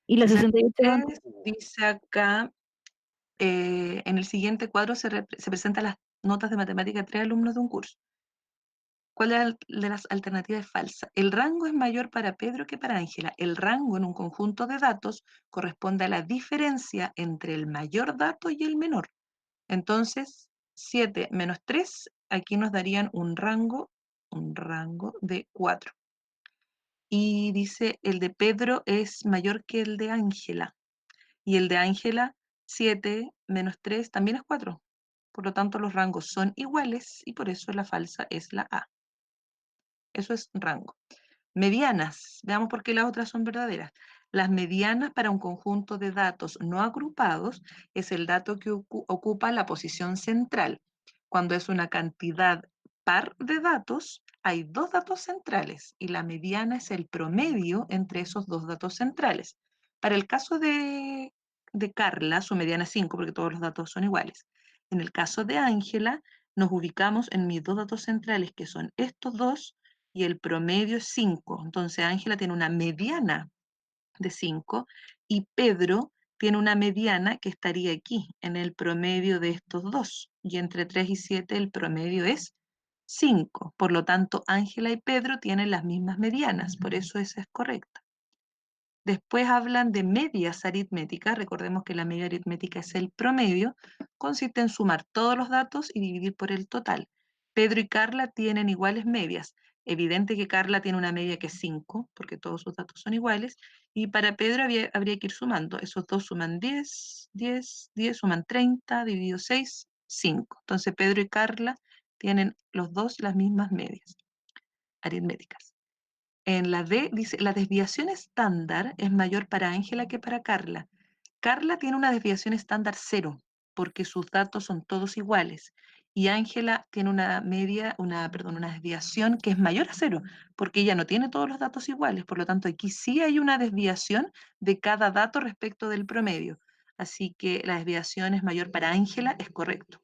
Y la 68
63 dice acá, en el siguiente cuadro se presentan las notas de matemática de 3 alumnos de un curso. ¿Cuál de las alternativas es falsa? El rango es mayor para Pedro que para Ángela. El rango en un conjunto de datos corresponde a la diferencia entre el mayor dato y el menor. Entonces, 7 menos 3, aquí nos darían un rango de 4. Y dice, el de Pedro es mayor que el de Ángela. Y el de Ángela, 7 menos 3, también es 4. Por lo tanto, los rangos son iguales y por eso la falsa es la A. Eso es rango. Medianas. Veamos por qué las otras son verdaderas. Las medianas para un conjunto de datos no agrupados es el dato que ocupa la posición central. Cuando es una cantidad par de datos, hay dos datos centrales y la mediana es el promedio entre esos dos datos centrales. Para el caso de Carla, su mediana es 5 porque todos los datos son iguales. En el caso de Ángela, nos ubicamos en mis dos datos centrales, que son estos dos, y el promedio es 5. Entonces Ángela tiene una mediana de 5 y Pedro tiene una mediana que estaría aquí, en el promedio de estos dos. Y entre 3 y 7 el promedio es 5. Por lo tanto, Ángela y Pedro tienen las mismas medianas, por eso esa es correcta. Después hablan de medias aritméticas. Recordemos que la media aritmética es el promedio. Consiste en sumar todos los datos y dividir por el total. Pedro y Carla tienen iguales medias. Evidente que Carla tiene una media que es 5, porque todos sus datos son iguales. Y para Pedro habría que ir sumando. Esos dos suman 10, 10, 10, suman 30, dividido 6, 5. Entonces Pedro y Carla tienen los dos las mismas medias aritméticas. En la D dice, la desviación estándar es mayor para Ángela que para Carla. Carla tiene una desviación estándar 0, porque sus datos son todos iguales. Y Ángela tiene una desviación que es mayor a 0, porque ella no tiene todos los datos iguales. Por lo tanto, aquí sí hay una desviación de cada dato respecto del promedio. Así que la desviación es mayor para Ángela, es correcto.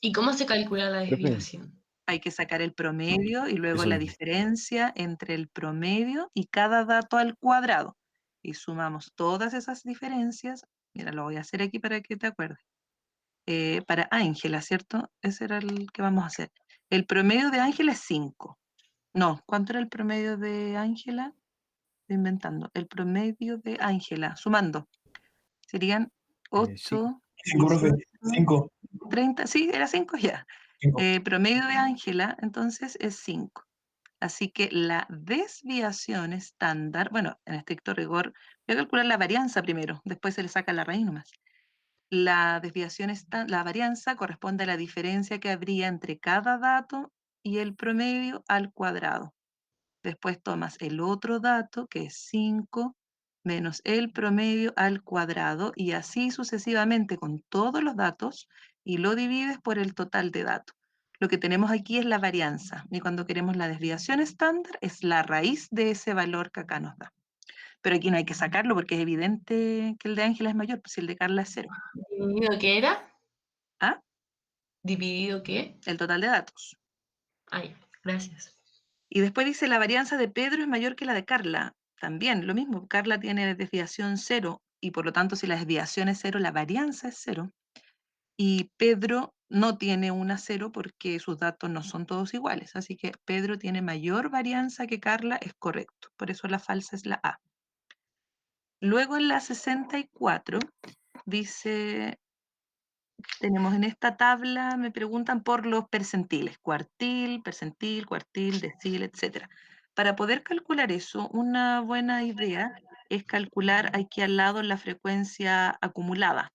¿Y cómo se calcula la
Profe,
desviación?
Hay que sacar el promedio y luego
eso
la
mismo.
diferencia entre el promedio y cada dato al cuadrado. Y sumamos todas esas diferencias Mira, lo voy a hacer aquí para que te acuerdes. Para Ángela, ¿cierto? Ese era el que vamos a hacer. El promedio de Ángela es 5. No, ¿cuánto era el promedio de Ángela? Estoy inventando. El promedio de Ángela, sumando, serían 8,
5, profe. 5.
30, sí, era 5 ya.
5.
Promedio de Ángela, entonces, es 5. Así que la desviación estándar, bueno, en estricto rigor, voy a calcular la varianza primero, después se le saca la raíz nomás. La desviación la varianza corresponde a la diferencia que habría entre cada dato y el promedio al cuadrado. Después tomas el otro dato, que es 5, menos el promedio al cuadrado, y así sucesivamente con todos los datos, y lo divides por el total de datos. Lo que tenemos aquí es la varianza, y cuando queremos la desviación estándar es la raíz de ese valor que acá nos da. Pero aquí no hay que sacarlo porque es evidente que el de Ángela es mayor, pues si el de Carla es 0.
¿Dividido qué era?
¿Ah?
¿Dividido qué?
El total de datos.
Ay, gracias.
Y después dice la varianza de Pedro es mayor que la de Carla. También lo mismo, Carla tiene desviación 0 y por lo tanto si la desviación es 0, la varianza es 0. Y Pedro no tiene una 0 porque sus datos no son todos iguales. Así que Pedro tiene mayor varianza que Carla, es correcto. Por eso la falsa es la A. Luego en la 64 dice, tenemos en esta tabla, me preguntan por los percentiles, cuartil, decil, etc. Para poder calcular eso, una buena idea es calcular aquí al lado la frecuencia acumulada.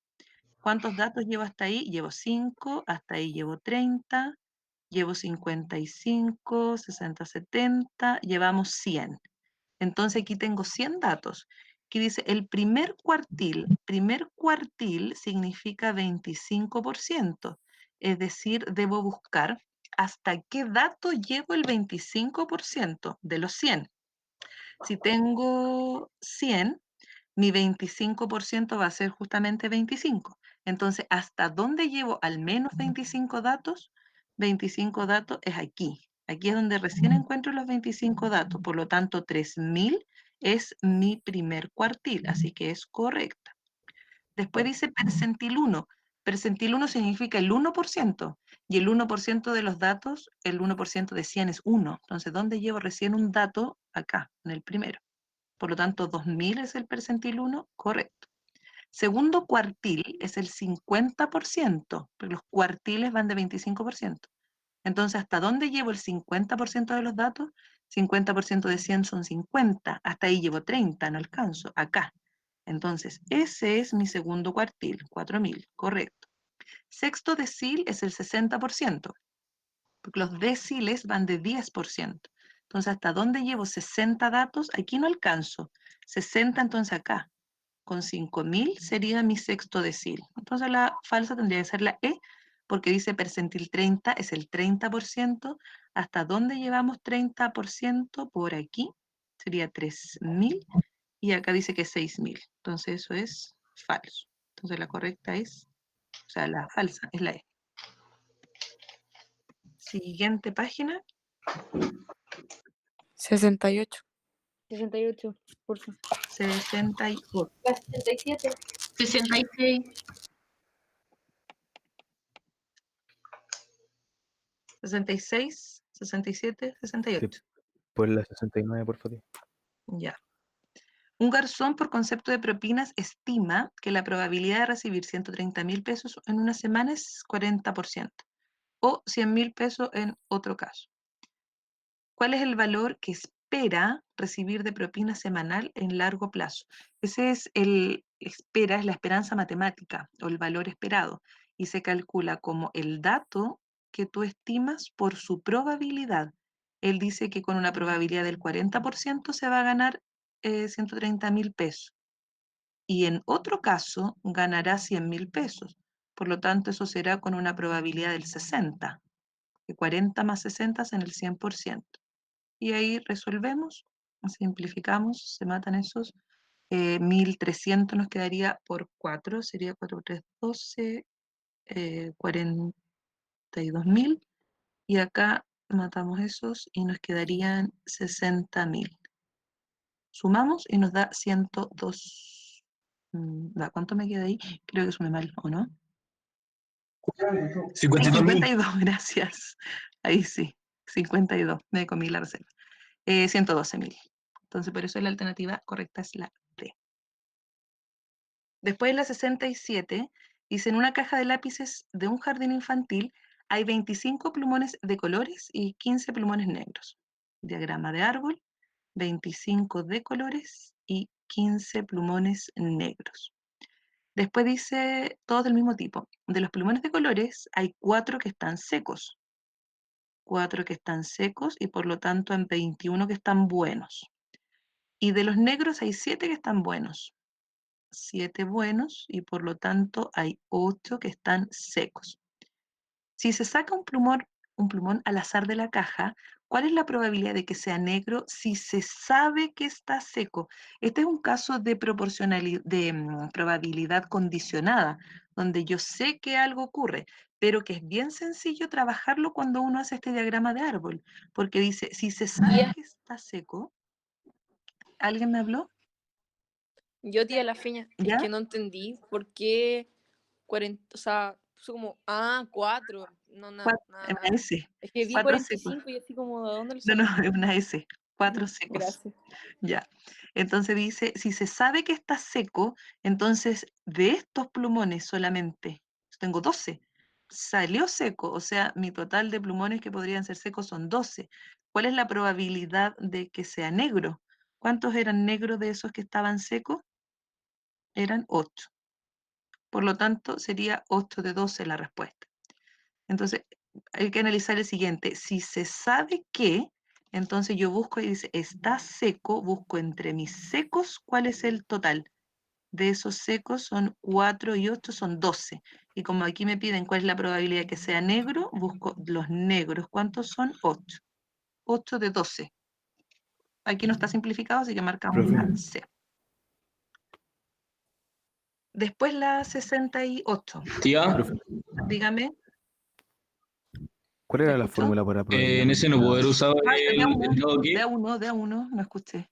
¿Cuántos datos llevo hasta ahí? Llevo 5, hasta ahí llevo 30, llevo 55, 60, 70, llevamos 100. Entonces aquí tengo 100 datos, que dice el primer cuartil significa 25%, es decir, debo buscar hasta qué dato llevo el 25% de los 100. Si tengo 100, mi 25% va a ser justamente 25. Entonces, ¿hasta dónde llevo al menos 25 datos? 25 datos es aquí. Aquí es donde recién encuentro los 25 datos. Por lo tanto, 3000 es mi primer cuartil, así que es correcta. Después dice percentil 1. Percentil 1 significa el 1%, y el 1% de los datos, el 1% de 100 es 1. Entonces, ¿dónde llevo recién un dato? Acá, en el primero. Por lo tanto, 2000 es el percentil 1, correcto. Segundo cuartil es el 50%, porque los cuartiles van de 25%. Entonces, ¿hasta dónde llevo el 50% de los datos? 50% de 100 son 50, hasta ahí llevo 30, no alcanzo, acá. Entonces, ese es mi segundo cuartil, 4000, correcto. Sexto decil es el 60%, porque los deciles van de 10%. Entonces, ¿hasta dónde llevo 60 datos? Aquí no alcanzo. 60 entonces acá. Con 5000 sería mi sexto decil. Entonces la falsa tendría que ser la E, porque dice percentil 30 es el 30%. ¿Hasta dónde llevamos 30%? Por aquí. Sería 3000. Y acá dice que es 6000. Entonces eso es falso. Entonces la correcta es, o sea, la falsa es la E. Siguiente página.
68.
68, por favor.
68.
67.
66.
66, 67, 68.
Pues la 69, por favor.
Ya. Un garzón por concepto de propinas estima que la probabilidad de recibir 130.000 pesos en una semana es 40% o 100.000 pesos en otro caso. ¿Cuál es el valor que espera recibir de propina semanal en largo plazo? Ese es es la esperanza matemática o el valor esperado y se calcula como el dato que tú estimas por su probabilidad. Él dice que con una probabilidad del 40% se va a ganar 130.000 pesos y en otro caso ganará 100.000 pesos. Por lo tanto, eso será con una probabilidad del 60, que 40 más 60 es en el 100%. Y ahí resolvemos, simplificamos, se matan esos. 1300 nos quedaría por 4, sería 4 por 3, 12, 42.000. Y acá matamos esos y nos quedarían 60.000. Sumamos y nos da 102. ¿Cuánto me queda ahí? Creo que sumé mal, ¿o no?
52.000.
52, gracias. Ahí sí, 52, me comí la reserva. 112.000. Entonces, por eso la alternativa correcta es la D. Después, la 67, dice, en una caja de lápices de un jardín infantil hay 25 plumones de colores y 15 plumones negros. Diagrama de árbol, 25 de colores y 15 plumones negros. Después dice, todos del mismo tipo. De los plumones de colores hay 4 que están secos. 4 que están secos y por lo tanto hay 21 que están buenos. Y de los negros hay 7 que están buenos. 7 buenos y por lo tanto hay 8 que están secos. Si se saca un plumón al azar de la caja, ¿cuál es la probabilidad de que sea negro si se sabe que está seco? Este es un caso de probabilidad condicionada, donde yo sé que algo ocurre, pero que es bien sencillo trabajarlo cuando uno hace este diagrama de árbol, porque dice, si se sabe que está seco, ¿alguien me habló?
Yo, tía La Feña, es
¿Ya?
que no entendí por qué 40, o sea, puso como, 4, no, nada,
Una
nada.
S,
Es que vi
4 secos.
45 y así como, ¿de dónde lo
No,
saqué?
es una S, 4 secos.
Gracias.
Ya. Entonces dice, si se sabe que está seco, entonces de estos plumones solamente, tengo 12, salió seco, o sea, mi total de plumones que podrían ser secos son 12. ¿Cuál es la probabilidad de que sea negro? ¿Cuántos eran negros de esos que estaban secos? Eran 8. Por lo tanto, sería 8 de 12 la respuesta. Entonces, hay que analizar el siguiente. Si se sabe que, entonces yo busco y dice, está seco, busco entre mis secos cuál es el total. De esos secos son 4 y 8 son 12. Y como aquí me piden cuál es la probabilidad de que sea negro, busco los negros. ¿Cuántos son? 8. 8 de 12. Aquí no está simplificado, así que marcamos
Profe.
la C. Después la 68.
Tía,
Profe,
Dígame,
¿cuál
¿te
era la
escucho?
fórmula para probabilidad
en ese no puedo haber
modificada?
usado
Ay,
el dado
de
que.
a uno, no escuché.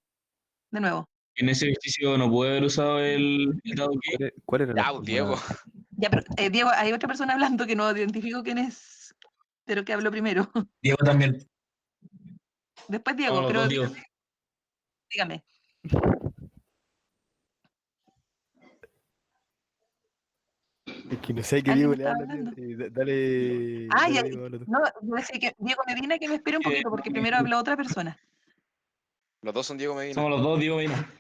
De nuevo.
En ese ejercicio no puedo haber usado el dado que.
¿Cuál era la
Ya, Diego.
fórmula?
Ya, pero Diego, hay otra persona hablando que no identifico quién es, pero que habló primero.
Diego también.
Después
No,
Diego,
los
pero
dos Diego.
dígame.
Es que no sé a qué
¿Alguien
Diego
me
le
estaba
habla, tío.
hablando?
Dale,
Ah,
dale
ya,
Diego, habla tú.
no, yo decía que Diego Medina que me espere un poquito, porque primero
Sí,
habló otra persona.
Los dos son Diego Medina.
somos los dos Diego Medina.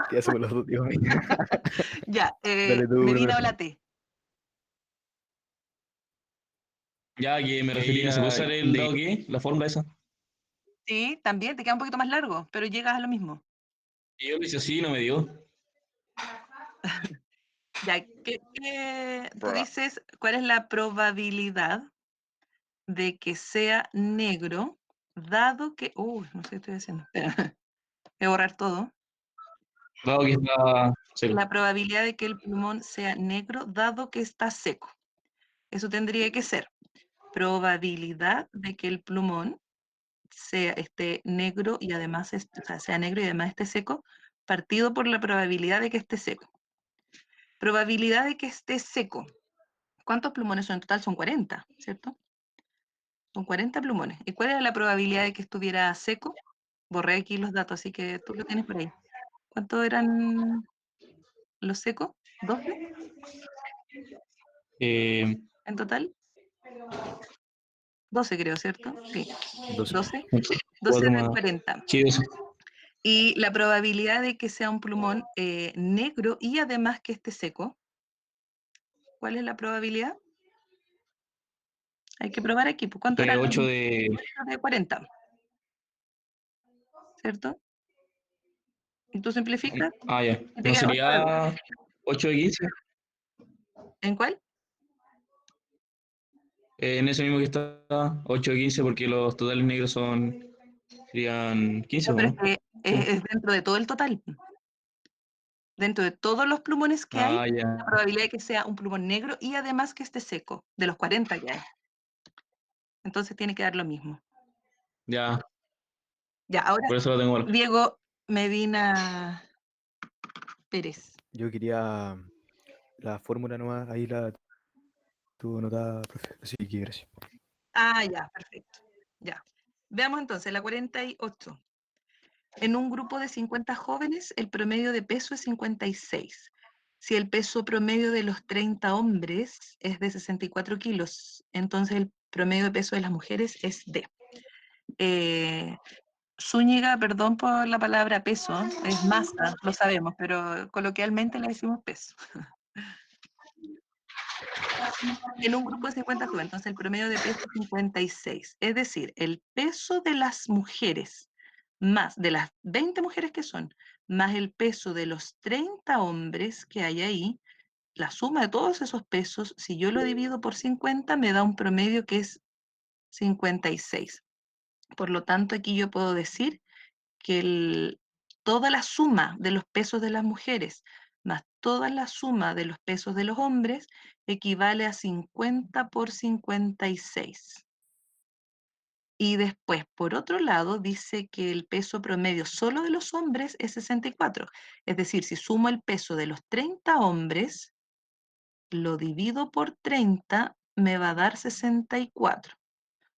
¿Qué hacemos los dos, Diego?
Ya,
Dale tú,
Medina o
profe.
la T.
Ya que me refería, ¿se puede usar el dado que? La fórmula esa.
Sí, también, te queda un poquito más largo, pero llegas a lo mismo.
Y yo lo hice así y no me dio.
Ya, tú
Proba-
dices, ¿cuál es la probabilidad de que sea negro, dado que... no sé qué estoy haciendo. Espera, voy a borrar todo.
Dado que está seco.
La probabilidad de que el plumón sea negro, dado que está seco. Eso tendría que ser probabilidad de que el plumón esté negro y además sea negro y además esté seco, partido por la probabilidad de que esté seco. Probabilidad de que esté seco. ¿Cuántos plumones son en total? Son 40, ¿cierto? Son 40 plumones. ¿Y cuál era la probabilidad de que estuviera seco? Borré aquí los datos, así que tú lo tienes por ahí. ¿Cuántos eran los secos? ¿12
Eh,
en total? 12 creo, ¿cierto? Sí.
12.
12. 12
4
de
más.
40.
Sí, 12.
Y la probabilidad de que sea un plumón negro y además que esté seco, ¿cuál es la probabilidad? Hay que probar aquí. Pues, ¿cuánto era?
8 de.
8 de 40, ¿cierto? ¿Y tú simplificas?
Ah, ya.
Y te
¿No
queda 8 de 12.
sería 8 de 15?
¿En cuál?
En ese mismo que está 8 de 15 porque los totales negros serían 15,
No, pero es
¿no?
que
Sí.
es dentro de todo el total. Dentro de todos los plumones que hay,
Ah, ya.
la probabilidad de que sea un plumón negro y además que esté seco, de los 40 que hay. Entonces tiene que dar lo mismo.
Ya.
Ya, ahora
Por eso lo tengo mal.
Diego Medina Pérez.
Yo quería la fórmula nomás, ahí la tuvo anotada, profe. Así que gracias.
Ah, ya, perfecto. Ya. Veamos entonces, la 48. En un grupo de 50 jóvenes, el promedio de peso es 56. Si el peso promedio de los 30 hombres es de 64 kilos, entonces el promedio de peso de las mujeres es D. Zúñiga, perdón por la palabra peso, es masa, lo sabemos, pero coloquialmente le decimos peso. En un grupo de 50 jóvenes, entonces el promedio de peso es 56. Es decir, el peso de las mujeres, más de las 20 mujeres que son, más el peso de los 30 hombres que hay ahí, la suma de todos esos pesos, si yo lo divido por 50, me da un promedio que es 56. Por lo tanto, aquí yo puedo decir que toda la suma de los pesos de las mujeres más toda la suma de los pesos de los hombres equivale a 50 por 56. Y después, por otro lado, dice que el peso promedio solo de los hombres es 64. Es decir, si sumo el peso de los 30 hombres, lo divido por 30, me va a dar 64.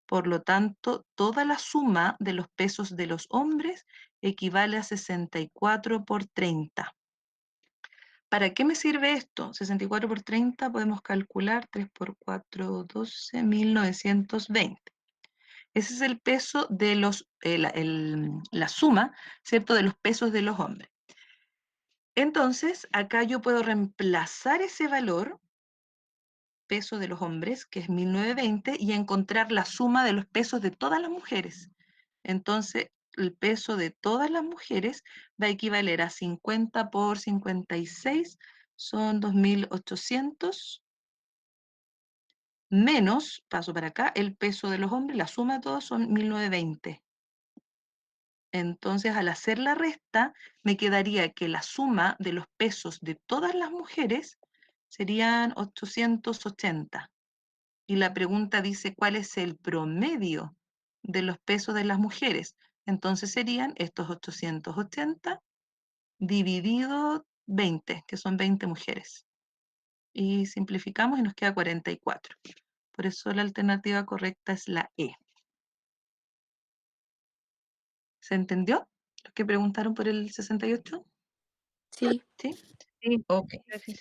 Por lo tanto, toda la suma de los pesos de los hombres equivale a 64 por 30. ¿Para qué me sirve esto? 64 por 30 podemos calcular 3 por 4, 12, 1920. Ese es el peso de la suma, ¿cierto? De los pesos de los hombres. Entonces, acá yo puedo reemplazar ese valor, peso de los hombres, que es 1920, y encontrar la suma de los pesos de todas las mujeres. Entonces, el peso de todas las mujeres va a equivaler a 50 por 56, son 2800, menos, paso para acá, el peso de los hombres, la suma de todos son 1920. Entonces, al hacer la resta, me quedaría que la suma de los pesos de todas las mujeres serían 880. Y la pregunta dice, ¿cuál es el promedio de los pesos de las mujeres? Entonces serían estos 880 dividido 20, que son 20 mujeres. Y simplificamos y nos queda 44. Por eso la alternativa correcta es la E. ¿Se entendió? ¿Los que preguntaron por el 68?
Sí.
¿Sí?
Sí,
Ok.
gracias.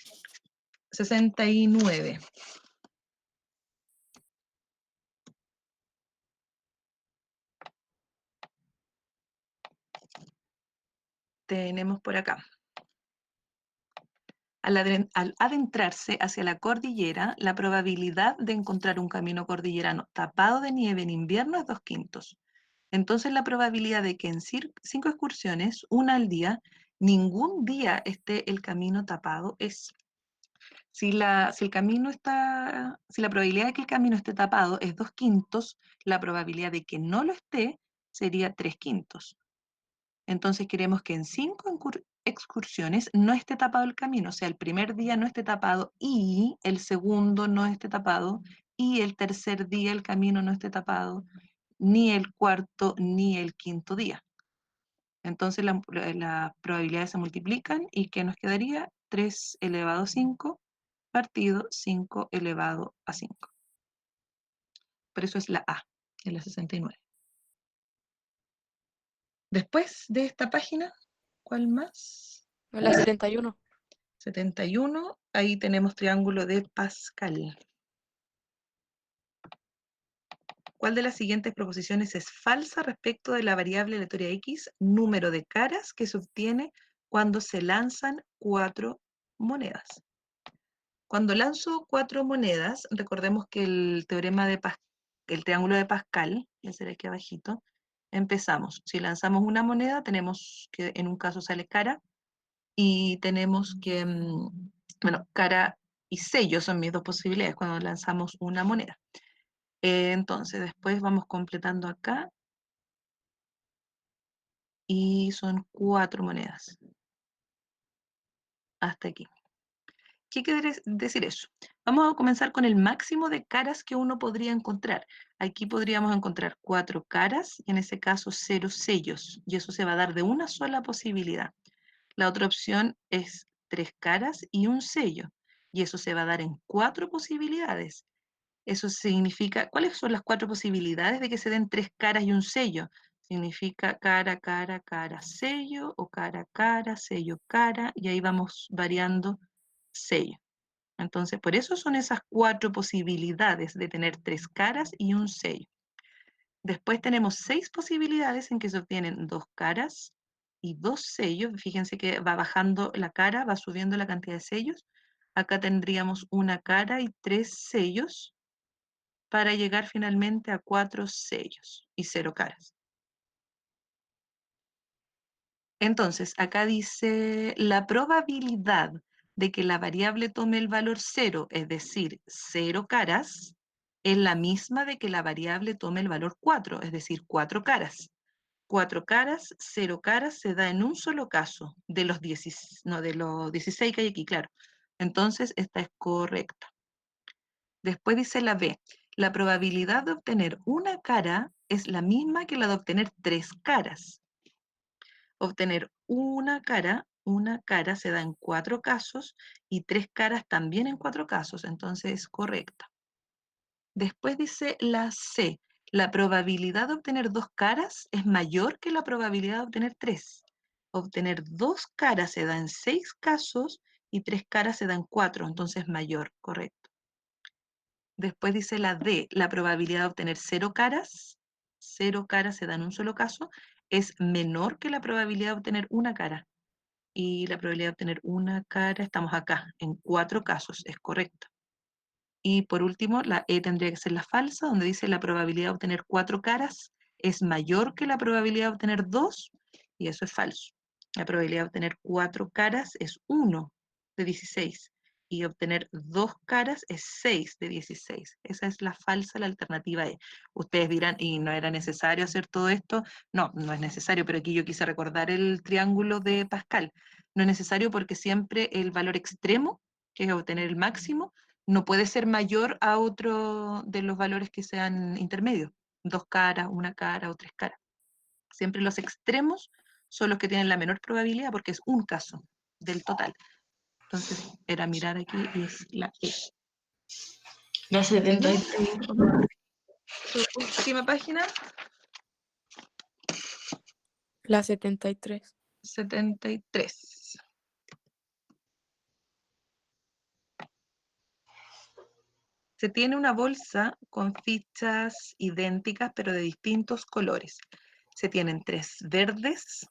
69. Tenemos por acá. Al adentrarse hacia la cordillera, la probabilidad de encontrar un camino cordillerano tapado de nieve en invierno es 2/5. Entonces la probabilidad de que en 5 excursiones, una al día, ningún día esté el camino tapado es... Si la probabilidad de que el camino esté tapado es 2/5, la probabilidad de que no lo esté sería 3/5. Entonces queremos que en 5 excursiones no esté tapado el camino, o sea, el primer día no esté tapado y el segundo no esté tapado y el tercer día el camino no esté tapado, ni el cuarto ni el quinto día. Entonces las probabilidades se multiplican y ¿qué nos quedaría? 3 elevado a 5 partido 5 elevado a 5. Por eso es la A, en la 69. Después de esta página, ¿cuál más?
En la 71.
71, ahí tenemos triángulo de Pascal. ¿Cuál de las siguientes proposiciones es falsa respecto de la variable aleatoria X, número de caras que se obtiene cuando se lanzan 4 monedas? Cuando lanzo 4 monedas, recordemos que el teorema de el triángulo de Pascal, que será aquí abajito, empezamos. Si lanzamos una moneda, tenemos que, en un caso sale cara, y tenemos que, bueno, cara y sello son mis dos posibilidades cuando lanzamos una moneda. Entonces, después vamos completando acá, y son 4 monedas. Hasta aquí. ¿Qué quiere decir eso? Vamos a comenzar con el máximo de caras que uno podría encontrar. Aquí podríamos encontrar 4 caras, y en ese caso 0 sellos, y eso se va a dar de una sola posibilidad. La otra opción es 3 caras y un sello. Y eso se va a dar en 4 posibilidades. Eso significa, ¿cuáles son las 4 posibilidades de que se den 3 caras y un sello? Significa cara, cara, cara, sello, o cara, cara, sello, cara, y ahí vamos variando sello. Entonces, por eso son esas 4 posibilidades de tener 3 caras y un sello. Después tenemos 6 posibilidades en que se obtienen 2 caras y 2 sellos. Fíjense que va bajando la cara, va subiendo la cantidad de sellos. Acá tendríamos una cara y 3 sellos para llegar finalmente a 4 sellos y 0 caras. Entonces, acá dice la probabilidad de que la variable tome el valor 0, es decir, 0 caras, es la misma de que la variable tome el valor 4, es decir, 4 caras. 4 caras, 0 caras se da en un solo caso, de los 16 que hay aquí, claro. Entonces, esta es correcta. Después dice la B. La probabilidad de obtener una cara es la misma que la de obtener 3 caras. Obtener una cara se da en 4 casos y 3 caras también en 4 casos, entonces es correcta. Después dice la C. La probabilidad de obtener 2 caras es mayor que la probabilidad de obtener 3. Obtener 2 caras se da en 6 casos y 3 caras se da en 4, entonces mayor, correcto. Después dice la D, la probabilidad de obtener 0 caras se da en un solo caso, es menor que la probabilidad de obtener una cara. Y la probabilidad de obtener una cara, estamos acá, en 4 casos, es correcta. Y por último, la E tendría que ser la falsa, donde dice la probabilidad de obtener 4 caras es mayor que la probabilidad de obtener 2, y eso es falso. La probabilidad de obtener 4 caras es 1 de 16, y obtener 2 caras es 6 de 16. Esa es la falsa, la alternativa E. Ustedes dirán, ¿y no era necesario hacer todo esto? No, no es necesario, pero aquí yo quise recordar el triángulo de Pascal. No es necesario porque siempre el valor extremo, que es obtener el máximo, no puede ser mayor a otro de los valores que sean intermedios, 2 caras, 1 cara o 3 caras. Siempre los extremos son los que tienen la menor probabilidad porque es un caso del total. Entonces, era mirar aquí y es la E.
La 73.
Su última página,
La 73.
73. Se tiene una bolsa con fichas idénticas pero de distintos colores. Se tienen 3 verdes,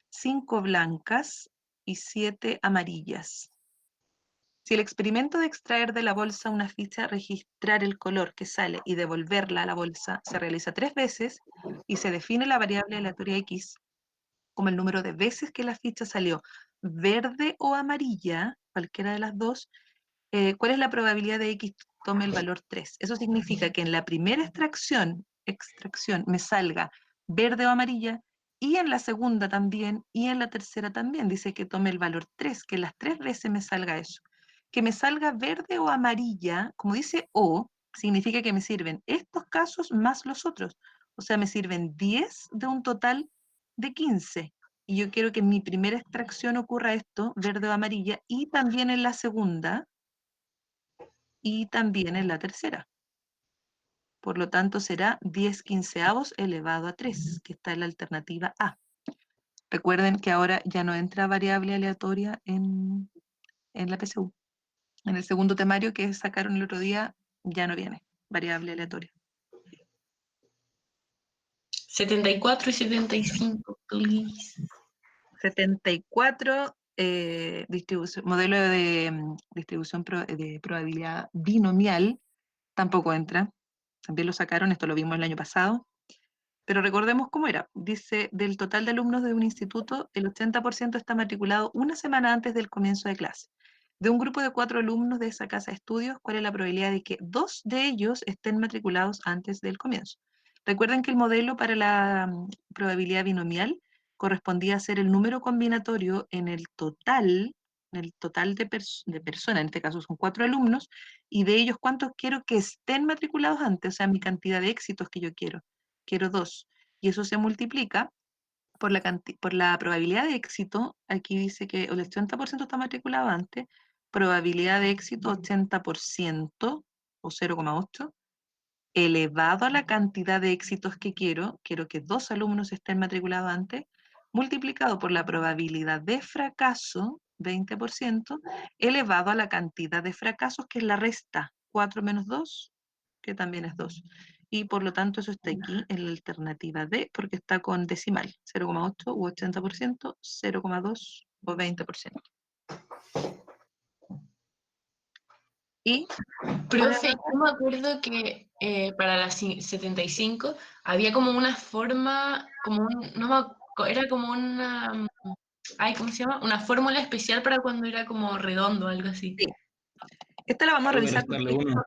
5 blancas y 7 amarillas. Si el experimento de extraer de la bolsa una ficha, registrar el color que sale y devolverla a la bolsa se realiza 3 veces y se define la variable aleatoria X como el número de veces que la ficha salió verde o amarilla, cualquiera de las dos, ¿cuál es la probabilidad de X tome el valor 3? Eso significa que en la primera extracción me salga verde o amarilla, y en la segunda también, y en la tercera también. Dice que tome el valor 3, que las 3 veces me salga eso. Que me salga verde o amarilla, como dice O, significa que me sirven estos casos más los otros. O sea, me sirven 10 de un total de 15. Y yo quiero que en mi primera extracción ocurra esto, verde o amarilla, y también en la segunda, y también en la tercera. Por lo tanto, será 10 quinceavos elevado a 3, que está en la alternativa A. Recuerden que ahora ya no entra variable aleatoria en la PSU. En el segundo temario que sacaron el otro día, ya no viene variable aleatoria.
74 y 75, please.
74, modelo de distribución de probabilidad binomial, tampoco entra. También lo sacaron, esto lo vimos el año pasado. Pero recordemos cómo era. Dice, del total de alumnos de un instituto, el 80% está matriculado una semana antes del comienzo de clase. De un grupo de 4 alumnos de esa casa de estudios, ¿cuál es la probabilidad de que 2 de ellos estén matriculados antes del comienzo? Recuerden que el modelo para la probabilidad binomial correspondía a ser el número combinatorio en el total de personas, en este caso son 4 alumnos, y de ellos cuántos quiero que estén matriculados antes, o sea, mi cantidad de éxitos que yo quiero. Quiero 2. Y eso se multiplica por la probabilidad de éxito, aquí dice que el 80% está matriculado antes, probabilidad de éxito 80% o 0,8, elevado a la cantidad de éxitos que quiero que 2 alumnos estén matriculados antes, multiplicado por la probabilidad de fracaso, 20%, elevado a la cantidad de fracasos, que es la resta, 4 menos 2, que también es 2. Y por lo tanto eso está aquí en la alternativa D, porque está con decimal, 0,8 u 80%, 0,2 o 20%. Y
Profe, yo me acuerdo que para las 75 había como una forma, como un, no me era como una, ay, ¿cómo se llama? Una fórmula especial para cuando era como redondo, algo así.
sí, esta la vamos a
Puede
revisar
restarle
porque
uno.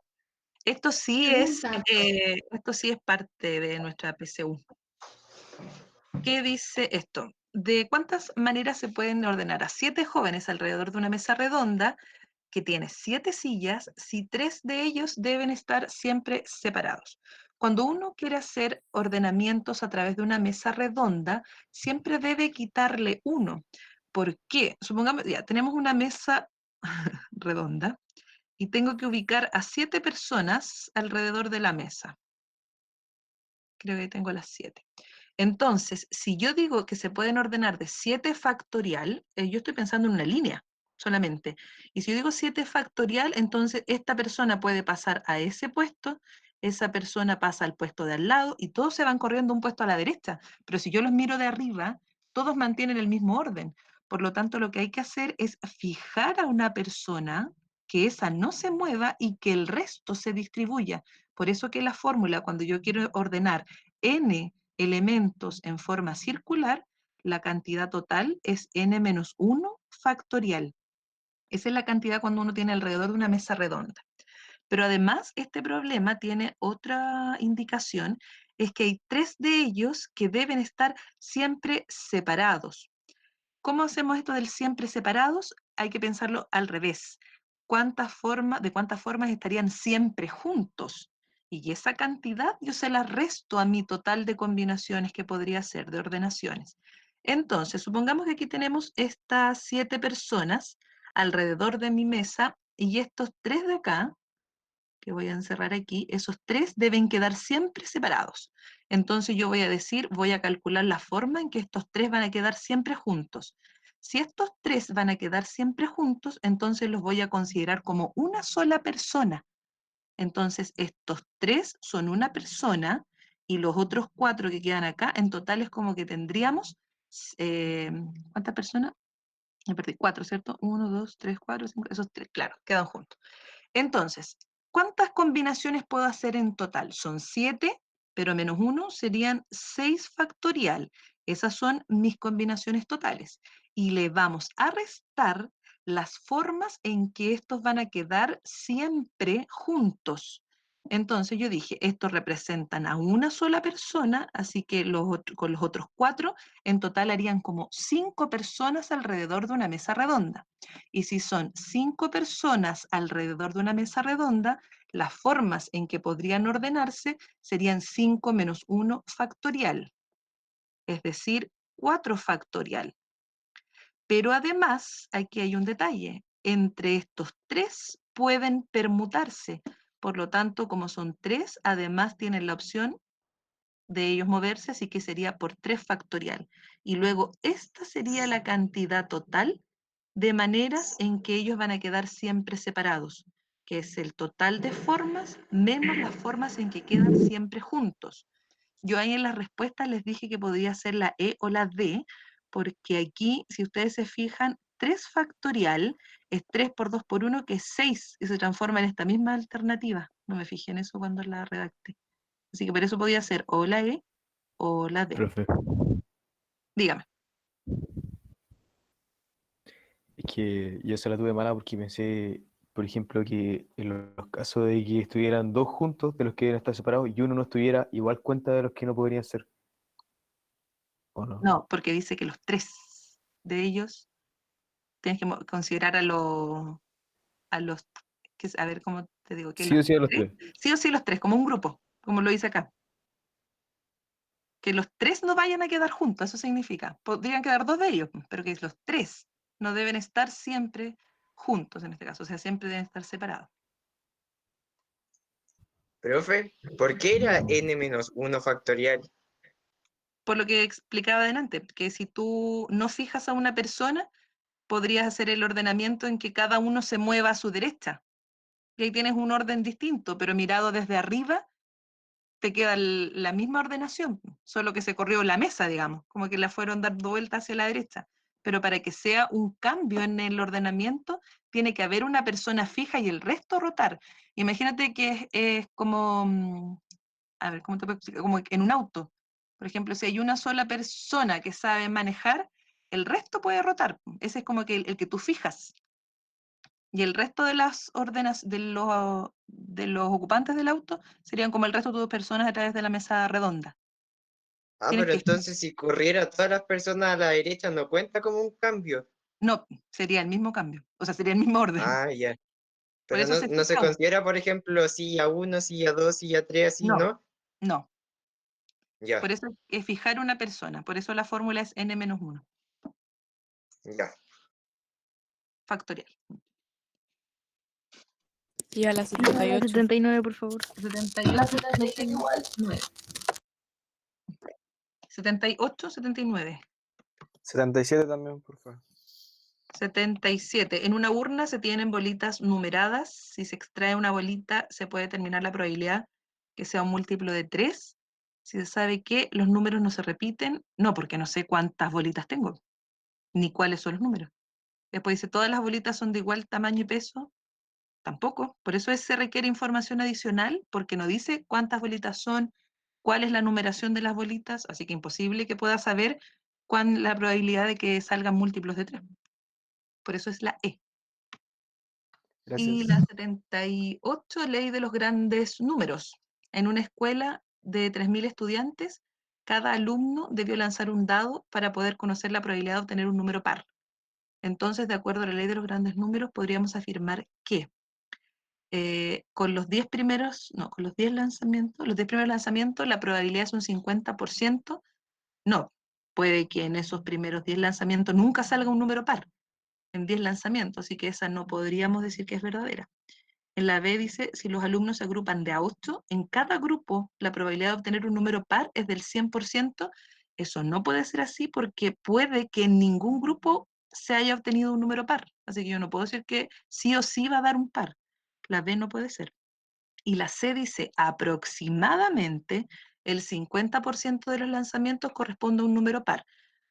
esto sí es parte de nuestra PCU. ¿Qué dice esto? ¿De cuántas maneras se pueden ordenar a 7 jóvenes alrededor de una mesa redonda que tiene 7 sillas si 3 de ellos deben estar siempre separados? Cuando uno quiere hacer ordenamientos a través de una mesa redonda, siempre debe quitarle uno. ¿Por qué? Supongamos, ya tenemos una mesa redonda y tengo que ubicar a 7 personas alrededor de la mesa. Creo que tengo las 7. Entonces, si yo digo que se pueden ordenar de 7 factorial, yo estoy pensando en una línea solamente. Y si yo digo 7 factorial, entonces esta persona puede pasar a ese puesto, esa persona pasa al puesto de al lado y todos se van corriendo un puesto a la derecha. Pero si yo los miro de arriba, todos mantienen el mismo orden. Por lo tanto, lo que hay que hacer es fijar a una persona, que esa no se mueva y que el resto se distribuya. Por eso que la fórmula, cuando yo quiero ordenar n elementos en forma circular, la cantidad total es n-1 factorial. Esa es la cantidad cuando uno tiene alrededor de una mesa redonda. Pero además, este problema tiene otra indicación, es que hay 3 de ellos que deben estar siempre separados. ¿Cómo hacemos esto del siempre separados? Hay que pensarlo al revés. ¿De cuántas formas estarían siempre juntos? Y esa cantidad yo se la resto a mi total de combinaciones que podría ser, de ordenaciones. Entonces, supongamos que aquí tenemos estas 7 personas alrededor de mi mesa y estos 3 de acá, que voy a encerrar aquí, esos 3 deben quedar siempre separados. Entonces yo voy a decir, voy a calcular la forma en que estos 3 van a quedar siempre juntos. Si estos 3 van a quedar siempre juntos, entonces los voy a considerar como una sola persona. Entonces estos 3 son una persona y los otros 4 que quedan acá, en total es como que tendríamos, ¿cuántas personas? Me perdí, 4, ¿cierto? 1, 2, 3, 4, 5, esos 3, claro, quedan juntos. Entonces, ¿cuántas combinaciones puedo hacer en total? Son 7, pero menos 1 serían 6 factorial. Esas son mis combinaciones totales. Y le vamos a restar las formas en que estos van a quedar siempre juntos. Entonces yo dije, estos representan a una sola persona, así que con los otros 4, en total harían como 5 personas alrededor de una mesa redonda. Y si son 5 personas alrededor de una mesa redonda, las formas en que podrían ordenarse serían 5 menos 1 factorial, es decir, 4 factorial. Pero además, aquí hay un detalle, entre estos 3 pueden permutarse, por lo tanto, como son 3, además tienen la opción de ellos moverse, así que sería por 3 factorial. Y luego esta sería la cantidad total de maneras en que ellos van a quedar siempre separados, que es el total de formas menos las formas en que quedan siempre juntos. Yo ahí en las respuestas les dije que podría ser la E o la D, porque aquí, si ustedes se fijan, 3 factorial es 3 por 2 por 1, que es 6, y se transforma en esta misma alternativa. No me fijé en eso cuando la redacté. Así que por eso podía ser o la E o la D.
Profe,
Dígame.
es que yo se la tuve mala porque pensé, por ejemplo, que en los casos de que estuvieran 2 juntos, de los que deben estar separados, y uno no estuviera, igual cuenta de los que no podrían ser. ¿O no?
No, porque dice que los 3 de ellos tienes que considerar a los, a ver cómo te digo, que
Sí o sí a los 3.
sí o sí los 3, como un grupo, como lo dice acá. Que los 3 no vayan a quedar juntos, eso significa. Podrían quedar 2 de ellos, pero que los 3 no deben estar siempre juntos en este caso, o sea, siempre deben estar separados.
Profe, ¿por qué era n-1 factorial?
Por lo que explicaba adelante, que si tú no fijas a una persona, podrías hacer el ordenamiento en que cada uno se mueva a su derecha. Y ahí tienes un orden distinto, pero mirado desde arriba, te queda la misma ordenación, solo que se corrió la mesa, digamos, como que la fueron dando vuelta hacia la derecha. Pero para que sea un cambio en el ordenamiento, tiene que haber una persona fija y el resto rotar. Imagínate que es como, a ver, ¿cómo te puedo explicar? Como en un auto. Por ejemplo, si hay una sola persona que sabe manejar, el resto puede rotar. Ese es como que el que tú fijas. Y el resto de las órdenes de los ocupantes del auto serían como el resto de tus personas a través de la mesa redonda.
Ah,
Tienes
pero
que,
entonces si corriera todas las personas a la derecha no cuenta como un cambio.
no, sería el mismo cambio, o sea, sería el mismo orden.
Ah, ya.
Por
Pero
eso
no,
se
no se
fija.
considera, por ejemplo, silla 1, silla 2, silla 3, así,
No,
¿no?
no.
Ya,
Por eso es fijar una persona. Por eso la fórmula es n-1,
ya.
factorial.
Y a la
La
78.
79, por favor.
78, 79.
77 también, por favor.
77. En una urna se tienen bolitas numeradas. Si se extrae una bolita, se puede determinar la probabilidad que sea un múltiplo de 3. Si se sabe que los números no se repiten, no, porque no sé cuántas bolitas tengo, ni cuáles son los números. Después dice, ¿todas las bolitas son de igual tamaño y peso? Tampoco. Por eso se requiere información adicional, porque no dice cuántas bolitas son, cuál es la numeración de las bolitas, así que imposible que pueda saber cuál la probabilidad de que salgan múltiplos de 3. Por eso es la E.
Gracias.
Y la 78, ley de los grandes números. En una escuela de 3.000 estudiantes, cada alumno debió lanzar un dado para poder conocer la probabilidad de obtener un número par. Entonces, de acuerdo a la ley de los grandes números, podríamos afirmar que con los 10 primeros, no, con los 10 lanzamientos, los 10 primeros lanzamientos, la probabilidad es un 50%. No, puede que en esos primeros 10 lanzamientos nunca salga un número par, en 10 lanzamientos, así que esa no podríamos decir que es verdadera. En la B dice, si los alumnos se agrupan de a 8, en cada grupo la probabilidad de obtener un número par es del 100%. Eso no puede ser así porque puede que en ningún grupo se haya obtenido un número par. Así que yo no puedo decir que sí o sí va a dar un par. La B no puede ser. Y la C dice, aproximadamente el 50% de los lanzamientos corresponde a un número par.